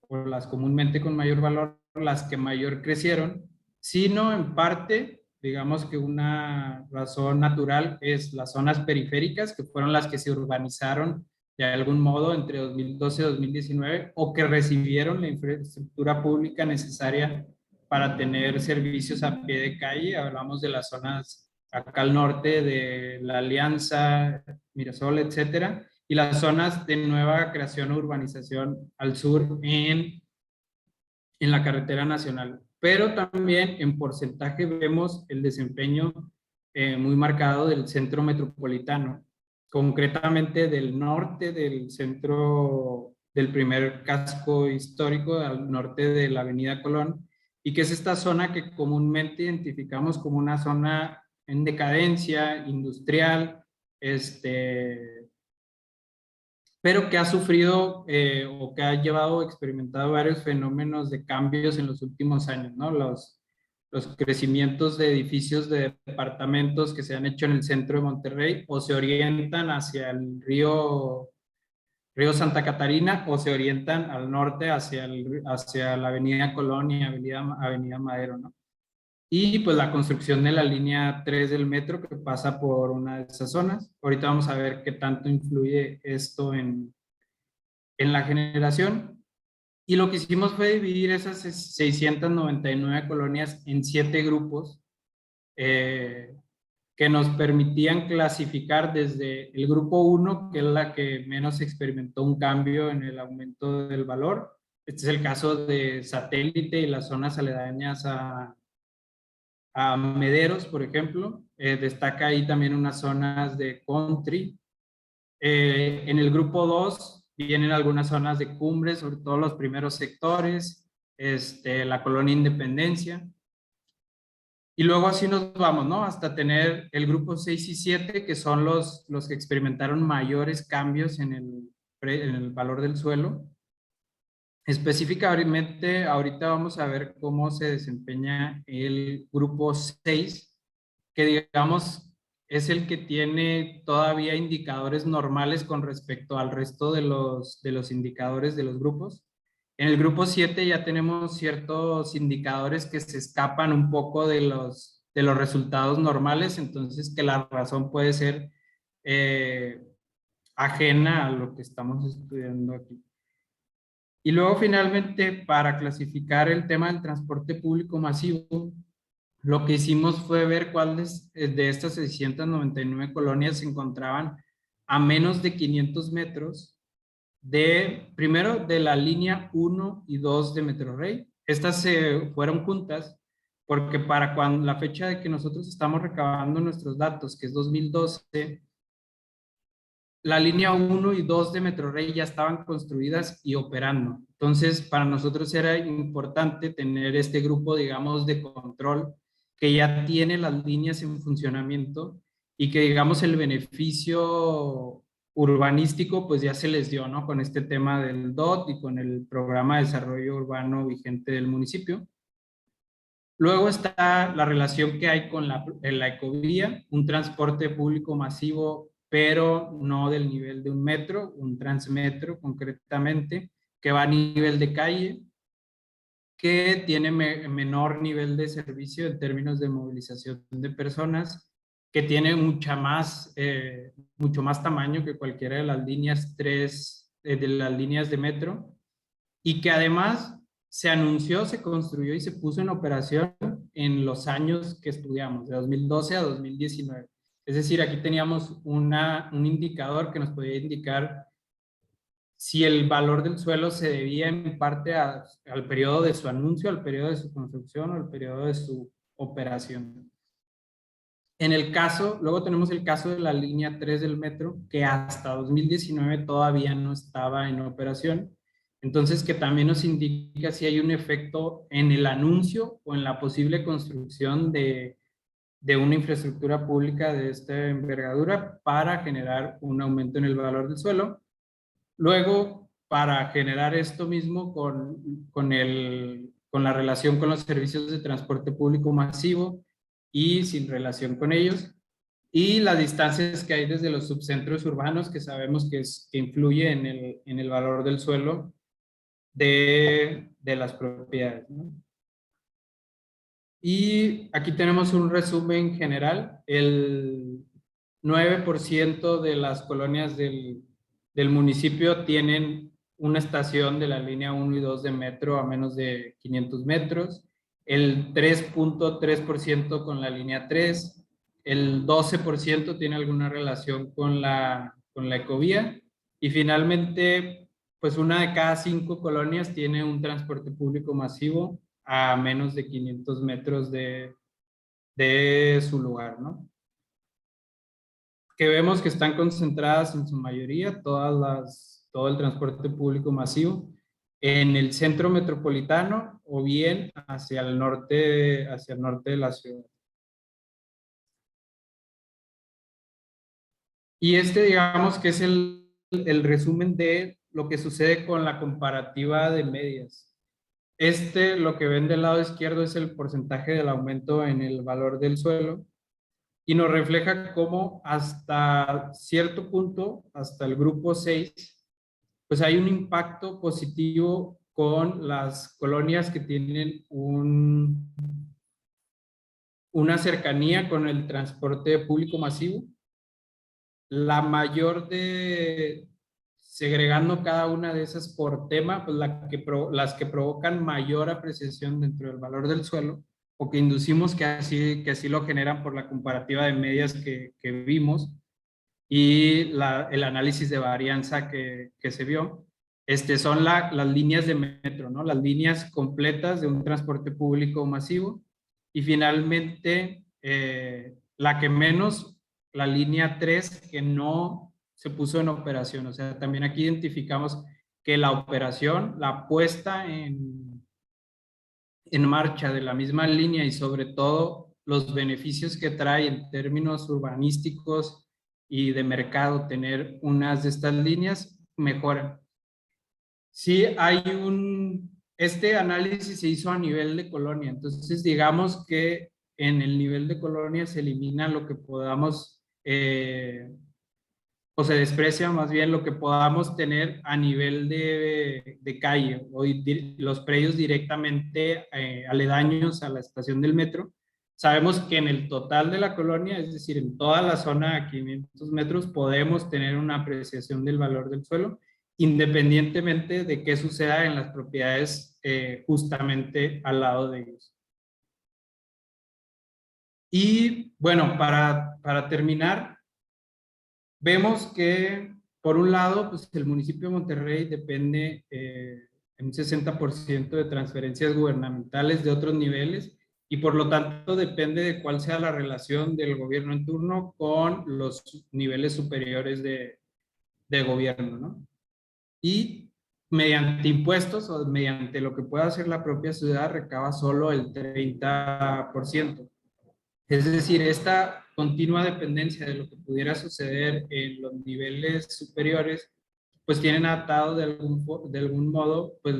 o las comúnmente con mayor valor, las que mayor crecieron, sino en parte, digamos que una razón natural es las zonas periféricas, que fueron las que se urbanizaron de algún modo entre 2012 y 2019, o que recibieron la infraestructura pública necesaria para tener servicios a pie de calle. Hablamos de las zonas acá al norte de La Alianza, Mirasol, etcétera, y las zonas de nueva creación o urbanización al sur en la carretera nacional. Pero también en porcentaje vemos el desempeño muy marcado del centro metropolitano, concretamente del norte del centro del primer casco histórico, al norte de la Avenida Colón, y que es esta zona que comúnmente identificamos como una zona en decadencia industrial, pero que ha sufrido o que ha experimentado varios fenómenos de cambios en los últimos años, ¿no? Los crecimientos de edificios de departamentos que se han hecho en el centro de Monterrey o se orientan hacia el río Santa Catarina o se orientan al norte hacia la Avenida Colón y Avenida Madero, ¿no? y pues la construcción de la línea 3 del metro que pasa por una de esas zonas. Ahorita vamos a ver qué tanto influye esto en la generación. Y lo que hicimos fue dividir esas 699 colonias en 7 grupos eh, que nos permitían clasificar desde el grupo 1, que es la que menos experimentó un cambio en el aumento del valor. Este es el caso de Satélite y las zonas aledañas a Mederos, por ejemplo. Destaca ahí también unas zonas de country. En el grupo 2 vienen algunas zonas de cumbres, sobre todo los primeros sectores, la colonia Independencia. Y luego así nos vamos, ¿no? Hasta tener el grupo 6 y 7, que son los que experimentaron mayores cambios en el valor del suelo. Específicamente, ahorita vamos a ver cómo se desempeña el grupo 6, que digamos es el que tiene todavía indicadores normales con respecto al resto de los indicadores de los grupos. En el grupo 7 ya tenemos ciertos indicadores que se escapan un poco de los resultados normales, entonces que la razón puede ser eh, ajena a lo que estamos estudiando aquí. Y luego finalmente, para clasificar el tema del transporte público masivo, lo que hicimos fue ver cuáles de estas 699 colonias se encontraban a menos de 500 metros primero de la línea 1 y 2 de Metrorrey. Estas se fueron juntas porque para cuando la fecha de que nosotros estamos recabando nuestros datos, que es 2012, la línea 1 y 2 de Metrorrey ya estaban construidas y operando. Entonces, para nosotros era importante tener este grupo, digamos, de control que ya tiene las líneas en funcionamiento y que, digamos, el beneficio urbanístico, pues ya se les dio, ¿no? Con este tema del DOT y con el programa de desarrollo urbano vigente del municipio. Luego está la relación que hay con la ecovía, un transporte público masivo, pero no del nivel de un metro, un transmetro concretamente, que va a nivel de calle, que tiene menor nivel de servicio en términos de movilización de personas, que tiene mucho más tamaño que cualquiera de las líneas 3, de las líneas de metro, y que además se anunció, se construyó y se puso en operación en los años que estudiamos, de 2012 a 2019. Es decir, aquí teníamos un indicador que nos podía indicar si el valor del suelo se debía en parte al periodo de su anuncio, al periodo de su construcción o al periodo de su operación. En el caso, luego tenemos el caso de la línea 3 del metro, que hasta 2019 todavía no estaba en operación. Entonces, que también nos indica si hay un efecto en el anuncio o en la posible construcción de una infraestructura pública de esta envergadura para generar un aumento en el valor del suelo. Luego, para generar esto mismo con la relación con los servicios de transporte público masivo y sin relación con ellos, y las distancias que hay desde los subcentros urbanos, que sabemos que influye en el valor del suelo de las propiedades, ¿no? Y aquí tenemos un resumen general. El 9% de las colonias del municipio tienen una estación de la línea 1 y 2 de metro a menos de 500 metros, el 3.3% con la línea 3, el 12% tiene alguna relación con la ecovía, y finalmente, pues una de cada 5 colonias tiene un transporte público masivo a menos de 500 metros de su lugar, ¿no? Que vemos que están concentradas en su mayoría todo el transporte público masivo en el centro metropolitano o bien hacia el norte de la ciudad. Y digamos que es el resumen de lo que sucede con la comparativa de medias. Lo que ven del lado izquierdo es el porcentaje del aumento en el valor del suelo y nos refleja cómo hasta cierto punto, hasta el grupo 6, pues hay un impacto positivo con las colonias que tienen una cercanía con el transporte público masivo. La mayor de, segregando cada una de esas por tema, pues las que provocan mayor apreciación dentro del valor del suelo, o que inducimos que así lo generan por la comparativa de medias que vimos, y el análisis de varianza que se vio, son las líneas de metro, ¿no? Las líneas completas de un transporte público masivo. Y finalmente, la que menos, la línea 3, que no se puso en operación. O sea, también aquí identificamos que la operación, la puesta en marcha de la misma línea y sobre todo los beneficios que trae en términos urbanísticos y de mercado tener unas de estas líneas mejoran. Sí, este análisis se hizo a nivel de colonia, entonces digamos que en el nivel de colonia se elimina lo que podamos, o se desprecia más bien lo que podamos tener a nivel de calle, o los predios directamente aledaños a la estación del metro. Sabemos que en el total de la colonia, es decir, en toda la zona a 500 metros, podemos tener una apreciación del valor del suelo, independientemente de qué suceda en las propiedades justamente al lado de ellos. Y bueno, para terminar, vemos que, por un lado, pues el municipio de Monterrey depende en un 60% de transferencias gubernamentales de otros niveles, y por lo tanto depende de cuál sea la relación del gobierno en turno con los niveles superiores de gobierno, ¿no? Y mediante impuestos o mediante lo que pueda hacer la propia ciudad recaba solo el 30%. Es decir, esta continua dependencia de lo que pudiera suceder en los niveles superiores, pues tienen atado de algún modo pues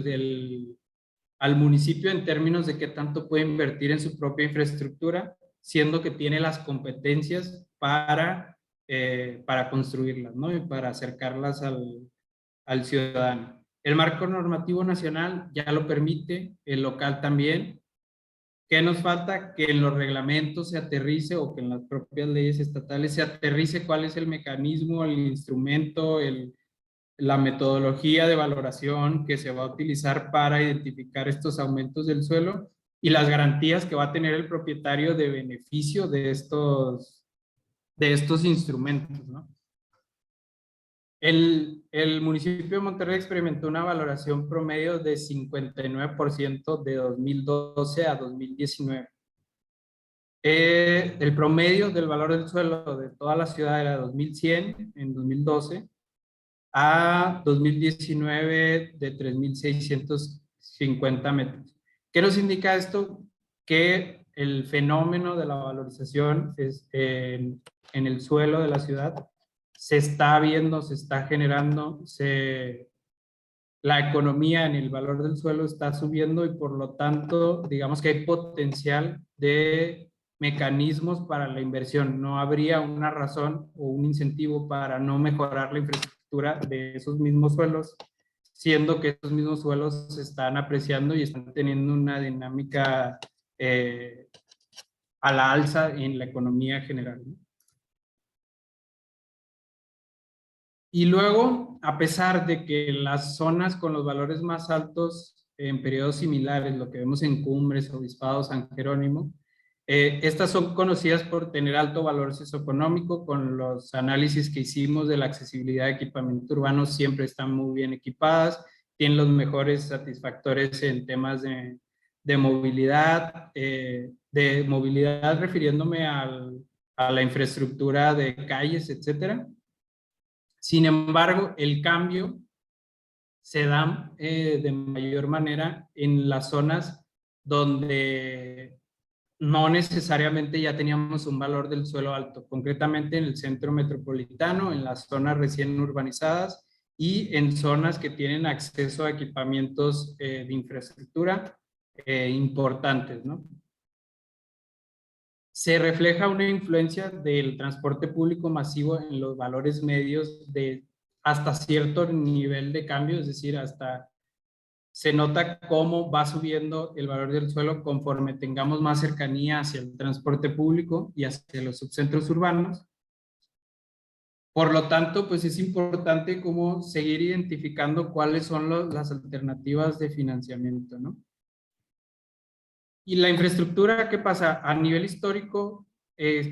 al municipio en términos de qué tanto puede invertir en su propia infraestructura, siendo que tiene las competencias para construirlas, ¿no? Y para acercarlas al ciudadano. El marco normativo nacional ya lo permite, el local también. ¿Qué nos falta? Que en los reglamentos se aterrice, o que en las propias leyes estatales se aterrice cuál es el mecanismo, el instrumento, la metodología de valoración que se va a utilizar para identificar estos aumentos del suelo y las garantías que va a tener el propietario de beneficio de estos instrumentos, ¿no? El municipio de Monterrey experimentó una valoración promedio de 59% de 2012 a 2019. El promedio del valor del suelo de toda la ciudad era 2100 en 2012 a 2019 de 3650 metros. ¿Qué nos indica esto? Que el fenómeno de la valorización en el suelo de la ciudad se está viendo, se está generando, la economía en el valor del suelo está subiendo, y por lo tanto, digamos que hay potencial de mecanismos para la inversión. No habría una razón o un incentivo para no mejorar la infraestructura de esos mismos suelos, siendo que esos mismos suelos se están apreciando y están teniendo una dinámica a la alza en la economía general, ¿no? Y luego, a pesar de que las zonas con los valores más altos en periodos similares, lo que vemos en Cumbres, Obispado, San Jerónimo, estas son conocidas por tener alto valor socioeconómico. Con los análisis que hicimos de la accesibilidad de equipamiento urbano, siempre están muy bien equipadas, tienen los mejores satisfactores en temas de movilidad, refiriéndome a la infraestructura de calles, etcétera. Sin embargo, el cambio se da de mayor manera en las zonas donde no necesariamente ya teníamos un valor del suelo alto, concretamente en el centro metropolitano, en las zonas recién urbanizadas y en zonas que tienen acceso a equipamientos de infraestructura importantes, ¿no? Se refleja una influencia del transporte público masivo en los valores medios de hasta cierto nivel de cambio, es decir, hasta se nota cómo va subiendo el valor del suelo conforme tengamos más cercanía hacia el transporte público y hacia los subcentros urbanos. Por lo tanto, pues es importante como seguir identificando cuáles son las alternativas de financiamiento, ¿no? Y la infraestructura, ¿qué pasa? A nivel histórico,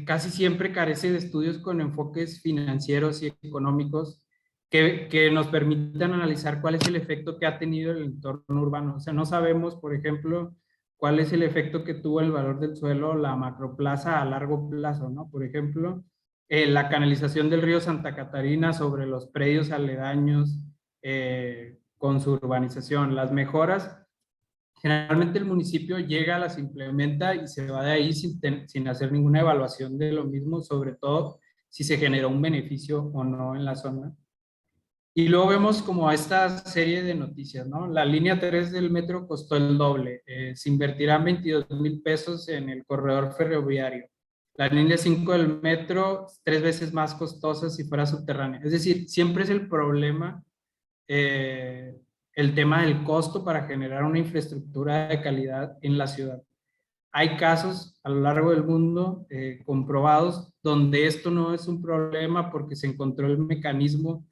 casi siempre carece de estudios con enfoques financieros y económicos que nos permitan analizar cuál es el efecto que ha tenido el entorno urbano. O sea, no sabemos, por ejemplo, cuál es el efecto que tuvo el valor del suelo, la macroplaza a largo plazo, ¿no? Por ejemplo, la canalización del río Santa Catarina sobre los predios aledaños con su urbanización, las mejoras. Generalmente el municipio llega, las implementa y se va de ahí sin hacer ninguna evaluación de lo mismo, sobre todo si se generó un beneficio o no en la zona. Y luego vemos como esta serie de noticias, ¿no? La línea 3 del metro costó el doble. Se invertirán 22,000 pesos en el corredor ferroviario. La línea 5 del metro, 3 veces más costosa si fuera subterránea. Es decir, siempre es el problema, el tema del costo para generar una infraestructura de calidad en la ciudad. Hay casos a lo largo del mundo comprobados donde esto no es un problema porque se encontró el mecanismo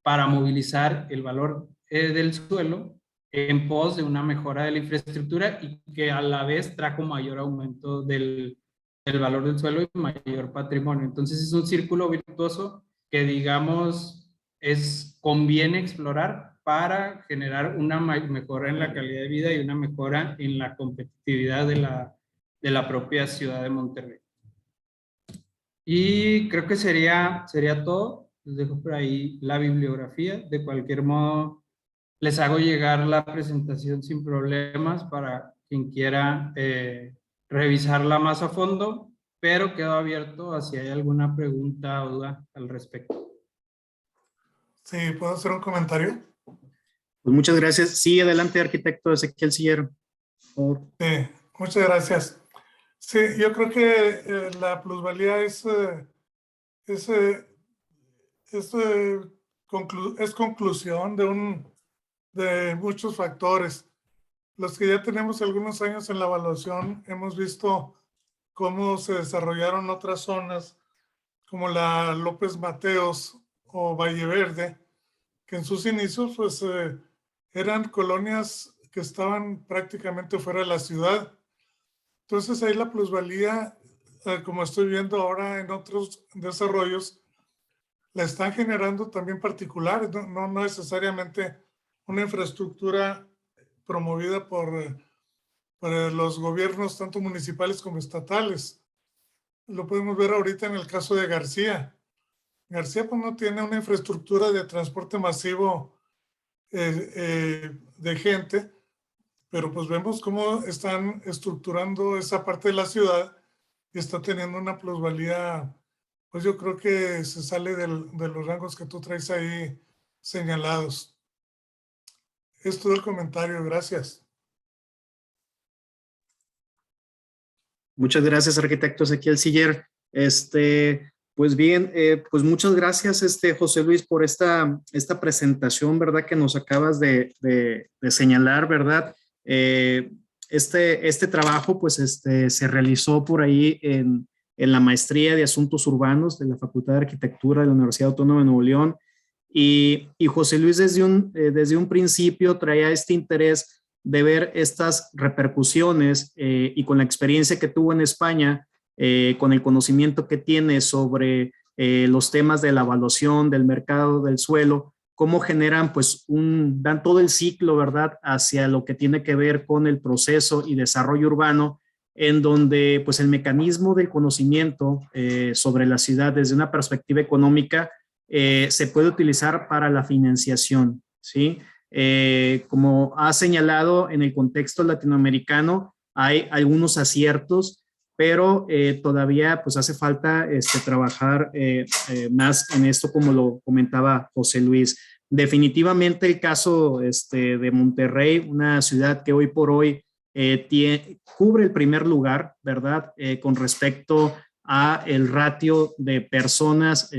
para movilizar el valor del suelo en pos de una mejora de la infraestructura y que a la vez trajo mayor aumento del valor del suelo y mayor patrimonio. Entonces es un círculo virtuoso que, digamos, conviene explorar para generar una mejora en la calidad de vida y una mejora en la competitividad de la propia ciudad de Monterrey. Y creo que sería todo. Les dejo por ahí la bibliografía. De cualquier modo, les hago llegar la presentación sin problemas para quien quiera revisarla más a fondo, pero quedo abierto a si hay alguna pregunta o duda al respecto. Sí, ¿puedo hacer un comentario? Pues muchas gracias. Sí, adelante, arquitecto Ezequiel Siller. Sí, muchas gracias. Sí, yo creo que la plusvalía es conclusión de muchos factores. Los que ya tenemos algunos años en la evaluación hemos visto cómo se desarrollaron otras zonas como la López Mateos o Valle Verde, que en sus inicios pues eran colonias que estaban prácticamente fuera de la ciudad. Entonces ahí la plusvalía, como estoy viendo ahora en otros desarrollos, la están generando también particulares, no necesariamente una infraestructura promovida por los gobiernos tanto municipales como estatales. Lo podemos ver ahorita en el caso de García. García pues no tiene una infraestructura de transporte masivo de gente, pero pues vemos cómo están estructurando esa parte de la ciudad y está teniendo una plusvalía, pues yo creo que se sale de los rangos que tú traes ahí señalados. Es todo el comentario, gracias. Muchas gracias, arquitecto Ezequiel Siller. Pues bien, pues muchas gracias, José Luis, por esta presentación, ¿verdad? Que nos acabas de señalar, ¿verdad? Este trabajo, pues, se realizó por ahí en la Maestría de Asuntos Urbanos de la Facultad de Arquitectura de la Universidad Autónoma de Nuevo León. Y José Luis desde un principio traía este interés de ver estas repercusiones y con la experiencia que tuvo en España, con el conocimiento que tiene sobre los temas de la evaluación del mercado del suelo, cómo generan, pues, dan todo el ciclo, ¿verdad?, hacia lo que tiene que ver con el proceso y desarrollo urbano, en donde, pues, el mecanismo del conocimiento sobre la ciudad desde una perspectiva económica se puede utilizar para la financiación, ¿sí? Como ha señalado, en el contexto latinoamericano hay algunos aciertos, pero todavía pues hace falta trabajar más en esto, como lo comentaba José Luis. Definitivamente el caso de Monterrey, una ciudad que hoy por hoy cubre el primer lugar, ¿verdad? Con respecto a el ratio de personas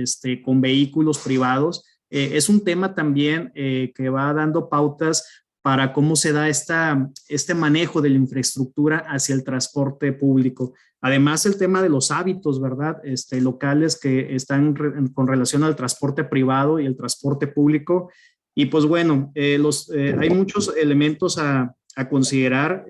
con vehículos privados. Es un tema también que va dando pautas para cómo se da este manejo de la infraestructura hacia el transporte público. Además, el tema de los hábitos, ¿verdad? Locales que están con relación al transporte privado y el transporte público. Y pues bueno, hay muchos elementos a considerar,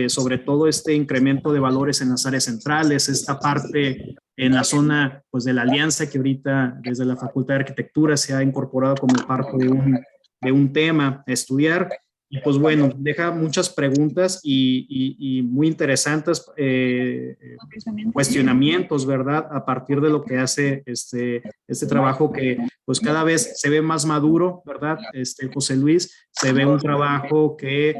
sobre todo este incremento de valores en las áreas centrales, esta parte en la zona pues, de la alianza que ahorita desde la Facultad de Arquitectura se ha incorporado como parte de un tema a estudiar. Y pues bueno, deja muchas preguntas y muy interesantes cuestionamientos, ¿verdad? A partir de lo que hace este trabajo que pues cada vez se ve más maduro, ¿verdad? José Luis, se ve un trabajo que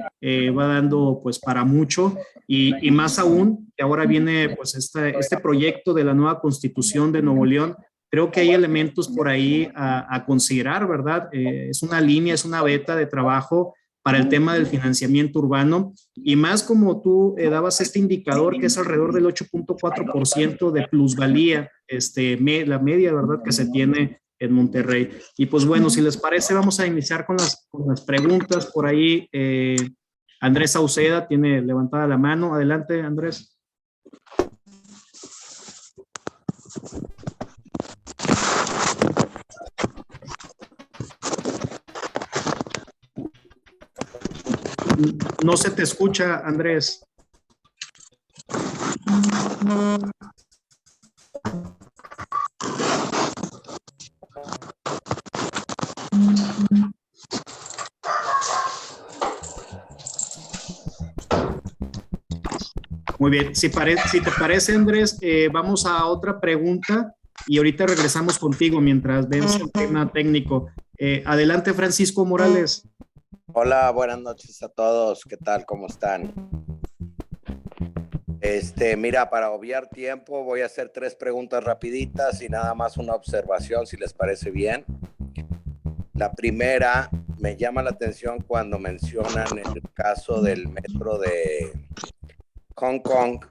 va dando pues para mucho y más aún que ahora viene pues este proyecto de la nueva Constitución de Nuevo León. Creo que hay elementos por ahí a considerar, ¿verdad? Es una línea, es una beta de trabajo para el tema del financiamiento urbano y más como tú dabas este indicador que es alrededor del 8.4% de plusvalía, la media, ¿verdad?, que se tiene en Monterrey. Y pues bueno, si les parece, vamos a iniciar con las preguntas. Por ahí Andrés Sauceda tiene levantada la mano. Adelante, Andrés. No se te escucha, Andrés. Muy bien, si te parece, Andrés, vamos a otra pregunta y ahorita regresamos contigo mientras vemos el tema técnico. Adelante, Francisco Morales. Hola, buenas noches a todos. ¿Qué tal? ¿Cómo están? Mira, para obviar tiempo voy a hacer 3 preguntas rapiditas y nada más una observación, si les parece bien. La primera, me llama la atención cuando mencionan el caso del metro de Hong Kong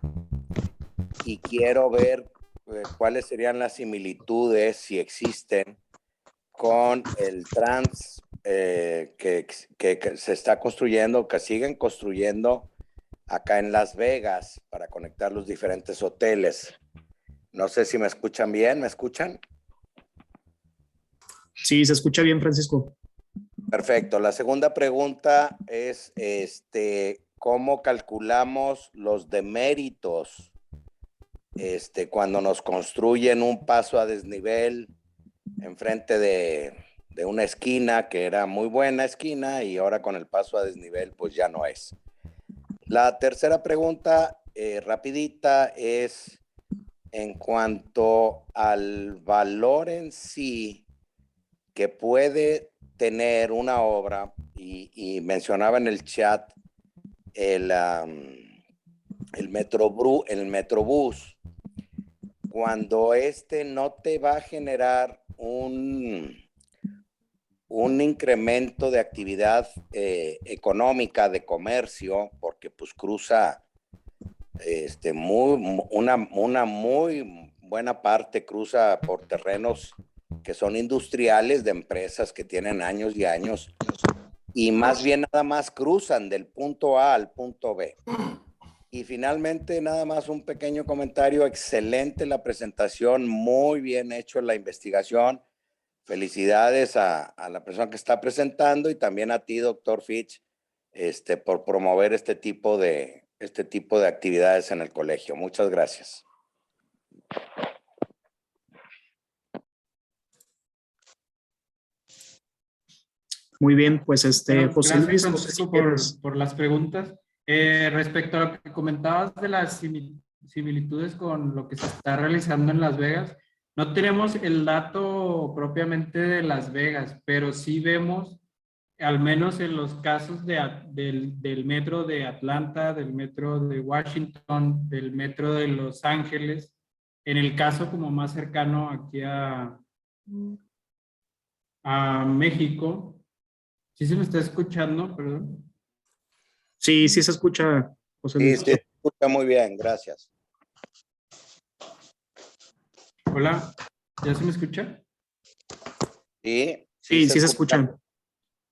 y quiero ver cuáles serían las similitudes, si existen, con el trans que se está construyendo, que siguen construyendo acá en Las Vegas para conectar los diferentes hoteles. No sé si me escuchan bien, ¿me escuchan? Sí, se escucha bien, Francisco. Perfecto. La segunda pregunta es, ¿cómo calculamos los deméritos cuando nos construyen un paso a desnivel enfrente de una esquina que era muy buena esquina y ahora con el paso a desnivel pues ya no es? La tercera pregunta, rapidita, es en cuanto al valor en sí que puede tener una obra, y mencionaba en el chat el Metrobús, cuando no te va a generar un incremento de actividad económica, de comercio, porque pues cruza una muy buena parte, cruza por terrenos que son industriales, de empresas que tienen años y años, y más bien nada más cruzan del punto A al punto B. Y finalmente, nada más un pequeño comentario: excelente la presentación, muy bien hecho la investigación. Felicidades a la persona que está presentando y también a ti, doctor Fitch, por promover este tipo de actividades en el colegio. Muchas gracias. Muy bien, pues Bueno, José gracias, Luis, Francisco, por las preguntas. Respecto a lo que comentabas de las similitudes con lo que se está realizando en Las Vegas, no tenemos el dato propiamente de Las Vegas, pero sí vemos, al menos en los casos del metro de Atlanta, del metro de Washington, del metro de Los Ángeles, en el caso como más cercano aquí a México. ¿Sí se me está escuchando? Perdón. Sí, sí se escucha, José Luis. Sí, se escucha muy bien, gracias. Hola, ¿ya se me escucha? Sí, Sí, sí se escucha.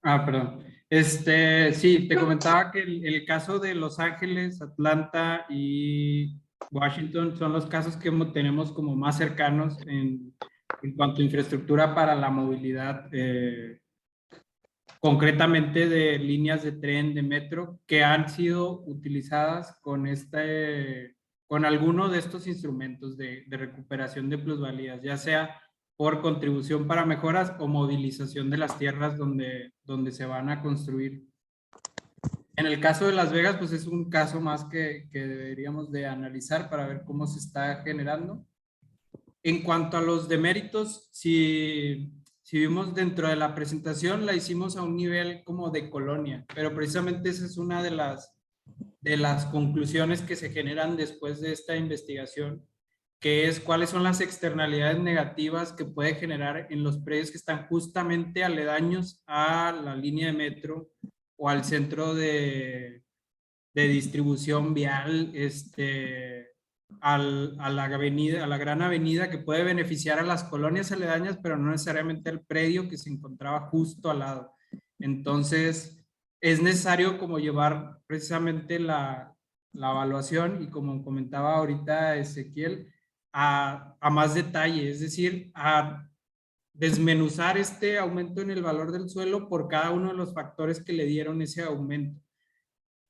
Perdón. Sí, te comentaba que el caso de Los Ángeles, Atlanta y Washington son los casos que tenemos como más cercanos en cuanto a infraestructura para la movilidad, concretamente de líneas de tren, de metro, que han sido utilizadas con alguno de estos instrumentos de recuperación de plusvalías, ya sea por contribución para mejoras o movilización de las tierras donde se van a construir. En el caso de Las Vegas, pues es un caso más que deberíamos de analizar para ver cómo se está generando. En cuanto a los deméritos, si vimos dentro de la presentación, la hicimos a un nivel como de colonia, pero precisamente esa es una de las conclusiones que se generan después de esta investigación, que es cuáles son las externalidades negativas que puede generar en los predios que están justamente aledaños a la línea de metro o al centro de distribución vial, a la gran avenida que puede beneficiar a las colonias aledañas, pero no necesariamente al predio que se encontraba justo al lado. Entonces, es necesario como llevar precisamente la evaluación y como comentaba ahorita Ezequiel, a más detalle, es decir, a desmenuzar este aumento en el valor del suelo por cada uno de los factores que le dieron ese aumento.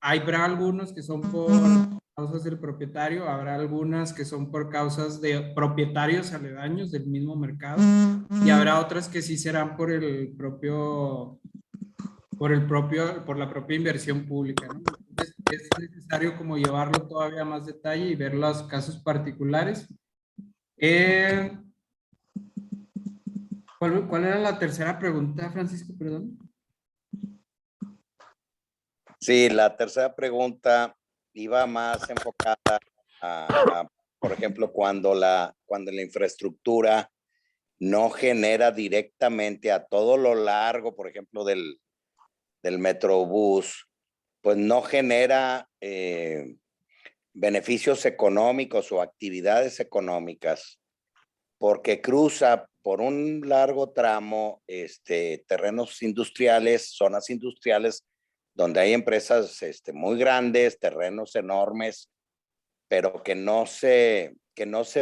Habrá algunos que son por causas del propietario, habrá algunas que son por causas de propietarios aledaños del mismo mercado y habrá otras que sí serán por la propia inversión pública, ¿no? Entonces, es necesario como llevarlo todavía a más detalle y ver los casos particulares. ¿Cuál era la tercera pregunta, Francisco? Perdón. Sí, la tercera pregunta iba más enfocada por ejemplo, cuando la infraestructura no genera directamente a todo lo largo, por ejemplo, del Metrobús, pues no genera beneficios económicos o actividades económicas, porque cruza por un largo tramo terrenos industriales, zonas industriales, donde hay empresas muy grandes, terrenos enormes, pero que no se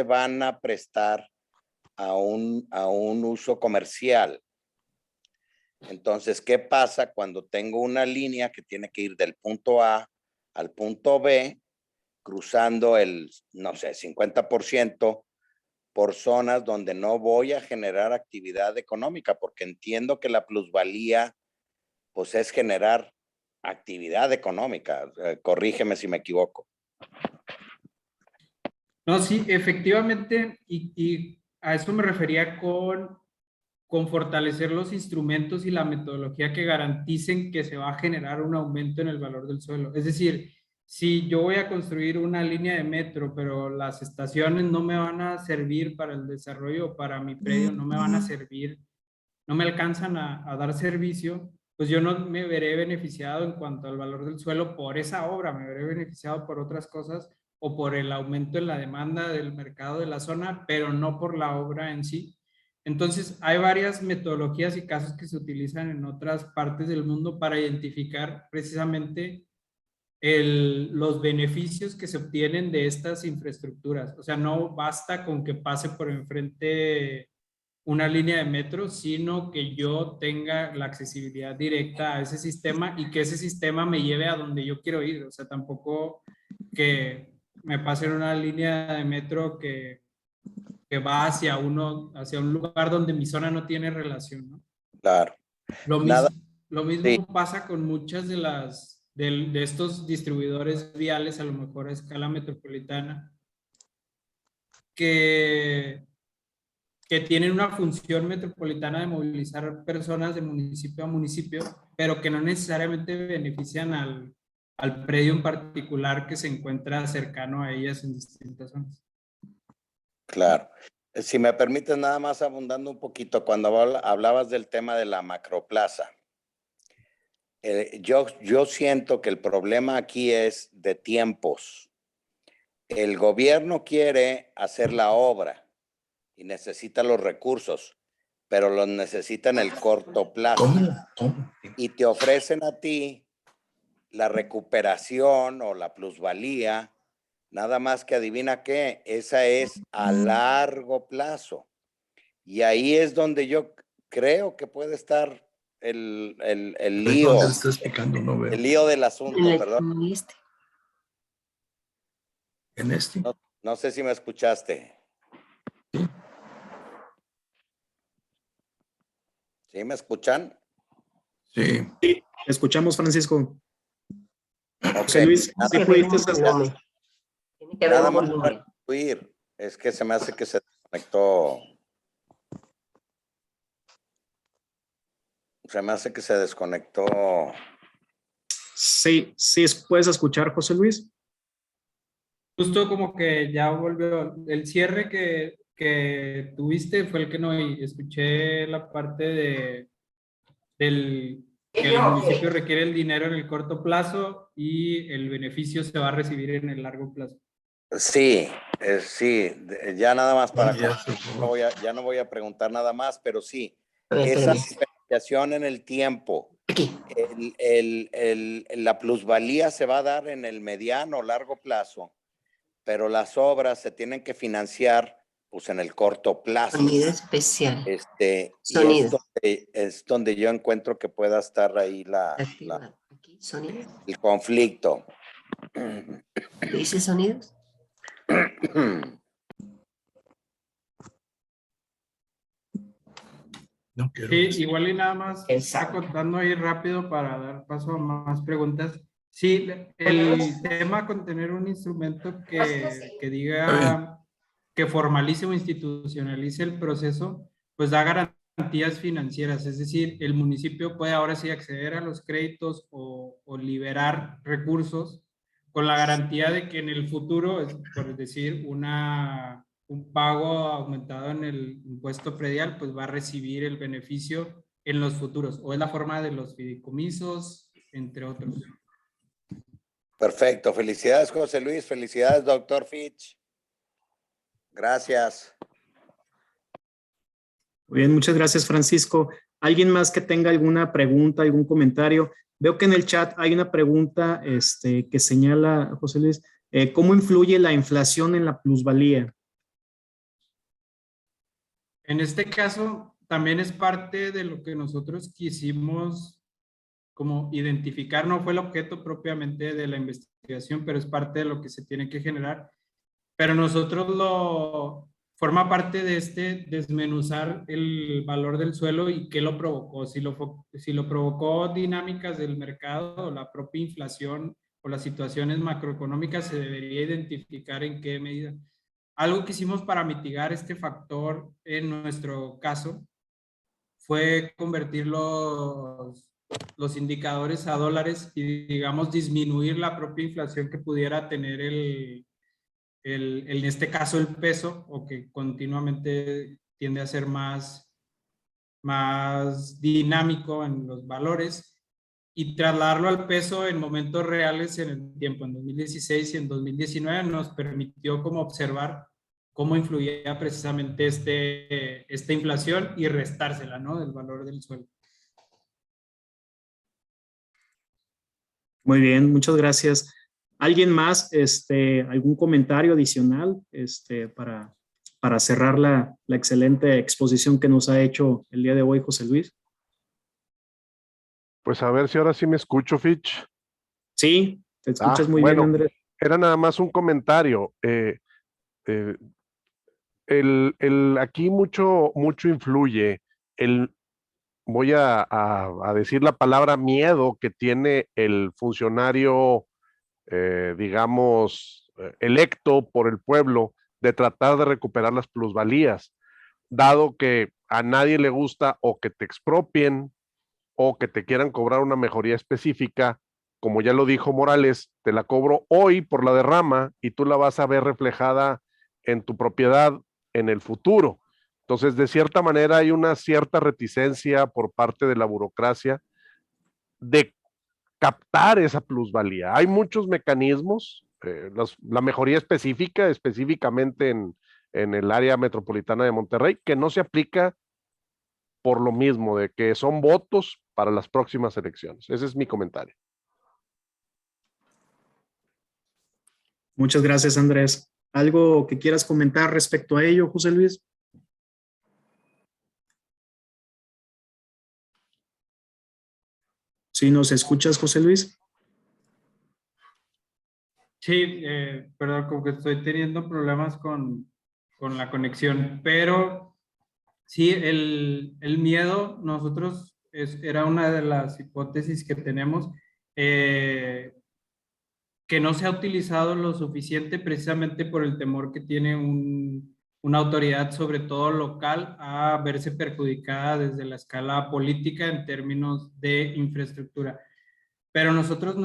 van a prestar a un uso comercial. Entonces, ¿qué pasa cuando tengo una línea que tiene que ir del punto A al punto B, cruzando el, no sé, 50% por zonas donde no voy a generar actividad económica? Porque entiendo que la plusvalía, pues, es generar actividad económica. Corrígeme si me equivoco. No, sí, efectivamente, y a eso me refería con fortalecer los instrumentos y la metodología que garanticen que se va a generar un aumento en el valor del suelo. Es decir, si yo voy a construir una línea de metro, pero las estaciones no me van a servir para el desarrollo, para mi predio, no me van a servir, no me alcanzan a dar servicio, pues yo no me veré beneficiado en cuanto al valor del suelo por esa obra, me veré beneficiado por otras cosas o por el aumento en la demanda del mercado de la zona, pero no por la obra en sí. Entonces, hay varias metodologías y casos que se utilizan en otras partes del mundo para identificar precisamente los beneficios que se obtienen de estas infraestructuras. O sea, no basta con que pase por enfrente una línea de metro, sino que yo tenga la accesibilidad directa a ese sistema y que ese sistema me lleve a donde yo quiero ir. O sea, tampoco que me pasen una línea de metro que va hacia un lugar donde mi zona no tiene relación, ¿no? Claro. Lo Nada, mismo, lo mismo sí. pasa con muchas de estos distribuidores viales, a lo mejor a escala metropolitana, que tienen una función metropolitana de movilizar personas de municipio a municipio, pero que no necesariamente benefician al predio en particular que se encuentra cercano a ellas en distintas zonas. Claro. Si me permites, nada más abundando un poquito, cuando hablabas del tema de la macroplaza, yo siento que el problema aquí es de tiempos. El gobierno quiere hacer la obra y necesita los recursos, pero los necesita en el corto plazo. Y te ofrecen a ti la recuperación o la plusvalía, nada más que adivina qué, esa es a largo plazo. Y ahí es donde yo creo que puede estar el lío, el lío del asunto, perdón. En este. No sé si me escuchaste. ¿Sí me escuchan? Sí. Escuchamos, Francisco. Ok. José Luis, ¿sí pudiste hacer? Nada más para concluir, es que se me hace que se desconectó. Se me hace que se desconectó. Sí, sí, puedes escuchar, José Luis. Justo como que ya volvió. El cierre que tuviste fue el que no oí. Escuché la parte del que el municipio requiere el dinero en el corto plazo y el beneficio se va a recibir en el largo plazo. Sí, sí, ya nada más para ya no voy a preguntar nada más, pero sí, esa diferenciación en el tiempo, la plusvalía se va a dar en el mediano o largo plazo, pero las obras se tienen que financiar pues en el corto plazo. Sonido especial. Sonido. Y es donde yo encuentro que pueda estar ahí el conflicto. ¿Dice sonidos? No quiero. Sí, igual y nada más acotando ahí rápido para dar paso a más preguntas. Sí, el tema con tener un instrumento que diga, que formalice o institucionalice el proceso, pues da garantías financieras, es decir, el municipio puede ahora sí acceder a los créditos o liberar recursos con la garantía de que en el futuro, por decir, un pago aumentado en el impuesto predial, pues va a recibir el beneficio en los futuros, o es la forma de los fideicomisos, entre otros. Perfecto, felicidades José Luis, felicidades doctor Fitch. Gracias. Muy bien, muchas gracias, Francisco. ¿Alguien más que tenga alguna pregunta, algún comentario? Veo que en el chat hay una pregunta que señala, José Luis, ¿cómo influye la inflación en la plusvalía? En este caso, también es parte de lo que nosotros quisimos como identificar, no fue el objeto propiamente de la investigación, pero es parte de lo que se tiene que generar. Pero nosotros forma parte de desmenuzar el valor del suelo y qué lo provocó, si lo provocó dinámicas del mercado o la propia inflación o las situaciones macroeconómicas, se debería identificar en qué medida. Algo que hicimos para mitigar este factor en nuestro caso fue convertir los indicadores a dólares y, digamos, disminuir la propia inflación que pudiera tener en este caso el peso, o que continuamente tiende a ser más dinámico en los valores, y trasladarlo al peso en momentos reales en el tiempo. En 2016 y en 2019 nos permitió como observar cómo influía precisamente esta inflación y restársela, ¿no?, del valor del suelo. Muy bien, muchas gracias. ¿Alguien más, algún comentario adicional para cerrar la excelente exposición que nos ha hecho el día de hoy, José Luis? Pues a ver si ahora sí me escucho, Fitch. Sí, te escuchas muy bien, Andrés. Era nada más un comentario. Aquí mucho influye voy a decir la palabra miedo que tiene el funcionario, digamos, electo por el pueblo, de tratar de recuperar las plusvalías, dado que a nadie le gusta o que te expropien o que te quieran cobrar una mejoría específica. Como ya lo dijo Morales, te la cobro hoy por la derrama y tú la vas a ver reflejada en tu propiedad en el futuro. Entonces, de cierta manera, hay una cierta reticencia por parte de la burocracia de captar esa plusvalía. Hay muchos mecanismos, la mejoría específicamente en el área metropolitana de Monterrey, que no se aplica por lo mismo, de que son votos para las próximas elecciones. Ese es mi comentario. Muchas gracias, Andrés. ¿Algo que quieras comentar respecto a ello, José Luis? ¿Sí nos escuchas, José Luis? Sí, perdón, como que estoy teniendo problemas con la conexión, pero sí, el miedo, nosotros, era una de las hipótesis que tenemos, que no se ha utilizado lo suficiente precisamente por el temor que tiene una autoridad, sobre todo local, a verse perjudicada desde la escala política en términos de infraestructura. Pero nosotros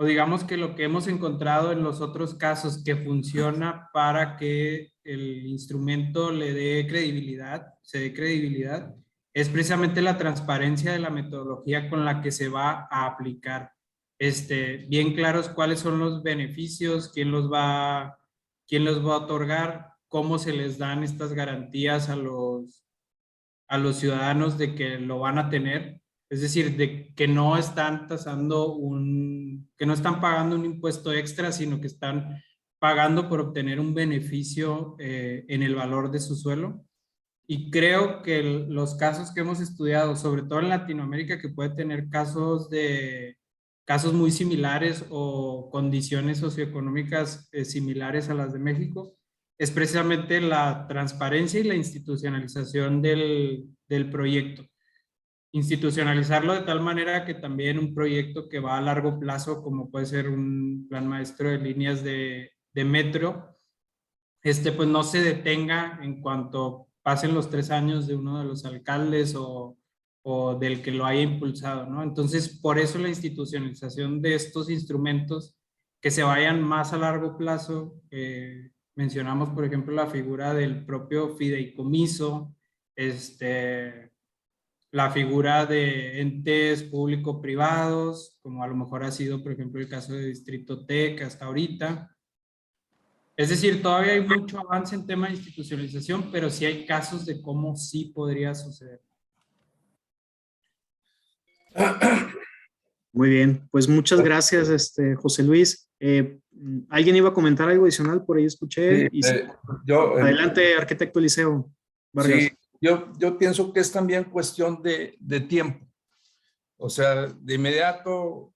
o digamos que lo que hemos encontrado en los otros casos que funciona para que el instrumento le dé credibilidad, se dé credibilidad, es precisamente la transparencia de la metodología con la que se va a aplicar. Bien claros cuáles son los beneficios, quién los va a otorgar, cómo se les dan estas garantías a los ciudadanos de que lo van a tener. Es decir, de que no están que no están pagando un impuesto extra, sino que están pagando por obtener un beneficio en el valor de su suelo. Y creo que los casos que hemos estudiado, sobre todo en Latinoamérica, que puede tener casos muy similares o condiciones socioeconómicas similares a las de México, es precisamente la transparencia y la institucionalización del proyecto. Institucionalizarlo de tal manera que también un proyecto que va a largo plazo, como puede ser un plan maestro de líneas de metro, pues no se detenga en cuanto pasen los 3 años de uno de los alcaldes o del que lo haya impulsado, ¿no? Entonces, por eso la institucionalización de estos instrumentos que se vayan más a largo plazo. Mencionamos, por ejemplo, la figura del propio fideicomiso, la figura de entes público-privados, como a lo mejor ha sido, por ejemplo, el caso de Distrito TEC hasta ahorita. Es decir, todavía hay mucho avance en tema de institucionalización, pero sí hay casos de cómo sí podría suceder. Muy bien, pues muchas gracias, José Luis. ¿Alguien iba a comentar algo adicional? Por ahí escuché. Sí, Adelante, arquitecto Eliseo Vargas. Sí, yo pienso que es también cuestión de tiempo. O sea, de inmediato,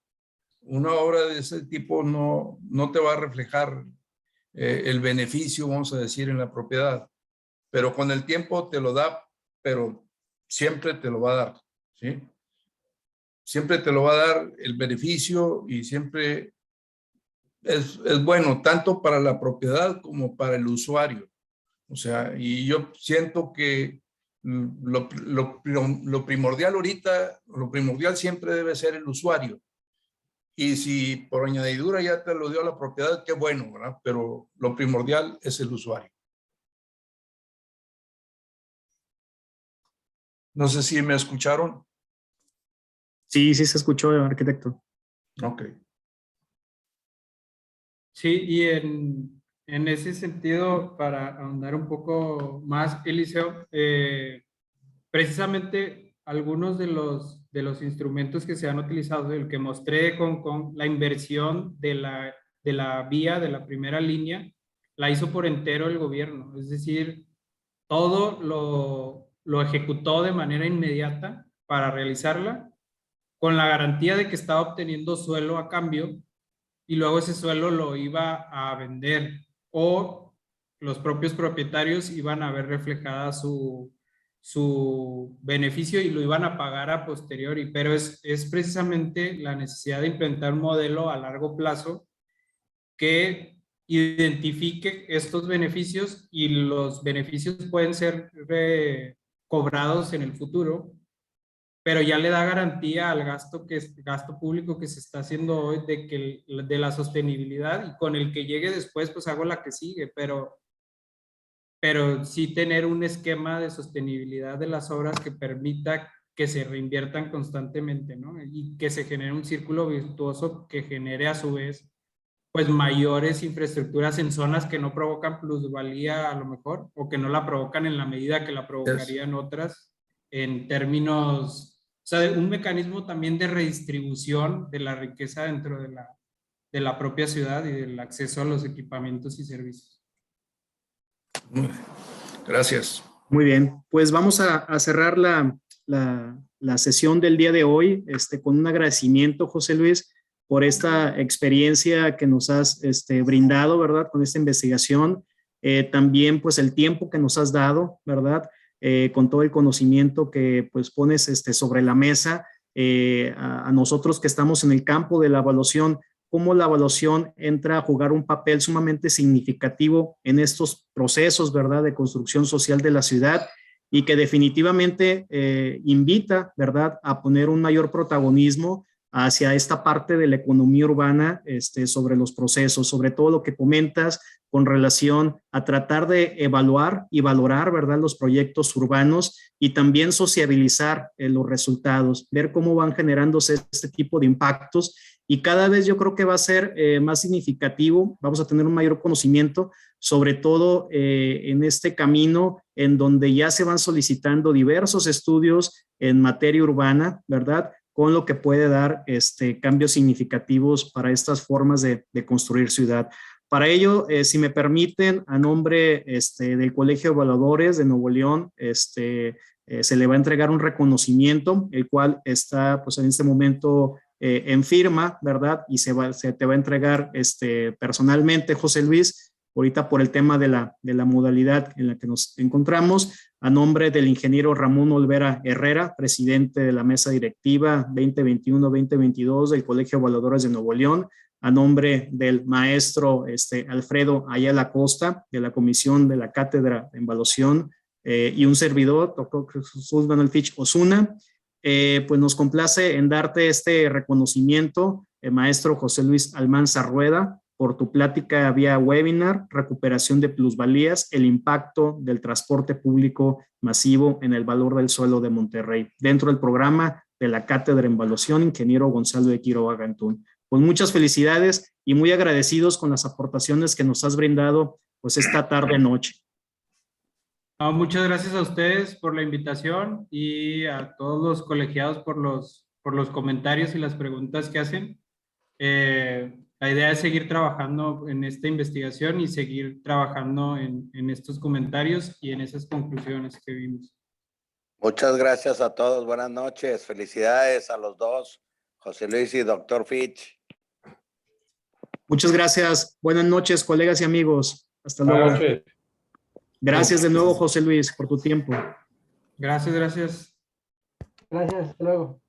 una obra de ese tipo no te va a reflejar el beneficio, vamos a decir, en la propiedad. Pero con el tiempo te lo da, pero siempre te lo va a dar, ¿sí? Siempre te lo va a dar el beneficio y siempre es bueno, tanto para la propiedad como para el usuario. O sea, y yo siento que lo primordial ahorita, lo primordial siempre debe ser el usuario. Y si por añadidura ya te lo dio la propiedad, qué bueno, ¿verdad? Pero lo primordial es el usuario. No sé si me escucharon. Sí, sí se escuchó, arquitecto. Ok. Sí, y en ese sentido, para ahondar un poco más, Eliseo, precisamente algunos de los instrumentos que se han utilizado, el que mostré con la inversión de la vía, de la primera línea, la hizo por entero el gobierno. Es decir, todo lo ejecutó de manera inmediata para realizarla, con la garantía de que estaba obteniendo suelo a cambio, y luego ese suelo lo iba a vender o los propios propietarios iban a ver reflejada su beneficio y lo iban a pagar a posteriori. Pero es precisamente la necesidad de implementar un modelo a largo plazo que identifique estos beneficios, y los beneficios pueden ser cobrados en el futuro, pero ya le da garantía al gasto público que se está haciendo hoy de la sostenibilidad, y con el que llegue después, pues hago la que sigue, pero sí tener un esquema de sostenibilidad de las obras que permita que se reinviertan constantemente, ¿no? Y que se genere un círculo virtuoso que genere a su vez pues mayores infraestructuras en zonas que no provocan plusvalía a lo mejor, o que no la provocan en la medida que la provocarían otras, en términos, o sea, un mecanismo también de redistribución de la riqueza dentro de la propia ciudad y del acceso a los equipamientos y servicios. Gracias. Muy bien, pues vamos a cerrar la sesión del día de hoy con un agradecimiento, José Luis, por esta experiencia que nos has brindado, ¿verdad? Con esta investigación. También, pues, el tiempo que nos has dado, ¿verdad? Con todo el conocimiento que, pues, pones sobre la mesa a nosotros que estamos en el campo de la evaluación, cómo la evaluación entra a jugar un papel sumamente significativo en estos procesos, ¿verdad?, de construcción social de la ciudad y que definitivamente invita, ¿verdad?, a poner un mayor protagonismo hacia esta parte de la economía urbana sobre los procesos, sobre todo lo que comentas con relación a tratar de evaluar y valorar, ¿verdad?, los proyectos urbanos y también sociabilizar los resultados, ver cómo van generándose este tipo de impactos y cada vez yo creo que va a ser más significativo, vamos a tener un mayor conocimiento, sobre todo en este camino en donde ya se van solicitando diversos estudios en materia urbana, ¿verdad?, con lo que puede dar cambios significativos para estas formas de construir ciudad. Para ello, si me permiten, a nombre del Colegio de Evaluadores de Nuevo León, se le va a entregar un reconocimiento, el cual está pues en este momento en firma, ¿verdad? Y se te va a entregar personalmente, José Luis, ahorita por el tema de la modalidad en la que nos encontramos, a nombre del ingeniero Ramón Olvera Herrera, presidente de la mesa directiva 2021-2022 del Colegio de Evaluadores de Nuevo León, a nombre del maestro Alfredo Ayala Costa, de la Comisión de la Cátedra de Evaluación, y un servidor, doctor Jesús Manuel Fitch Osuna, pues nos complace en darte este reconocimiento, maestro José Luis Almanza Rueda, por tu plática vía webinar, recuperación de plusvalías, el impacto del transporte público masivo en el valor del suelo de Monterrey, dentro del programa de la Cátedra en Evaluación, ingeniero Gonzalo de Quiroga Gantún. Pues muchas felicidades y muy agradecidos con las aportaciones que nos has brindado pues esta tarde-noche. Muchas gracias a ustedes por la invitación y a todos los colegiados por los comentarios y las preguntas que hacen. La idea es seguir trabajando en esta investigación y seguir trabajando en estos comentarios y en esas conclusiones que vimos. Muchas gracias a todos. Buenas noches. Felicidades a los dos, José Luis y doctor Fitch. Muchas gracias. Buenas noches, colegas y amigos. Hasta luego. Gracias de nuevo, José Luis, por tu tiempo. Gracias, gracias. Gracias, hasta luego.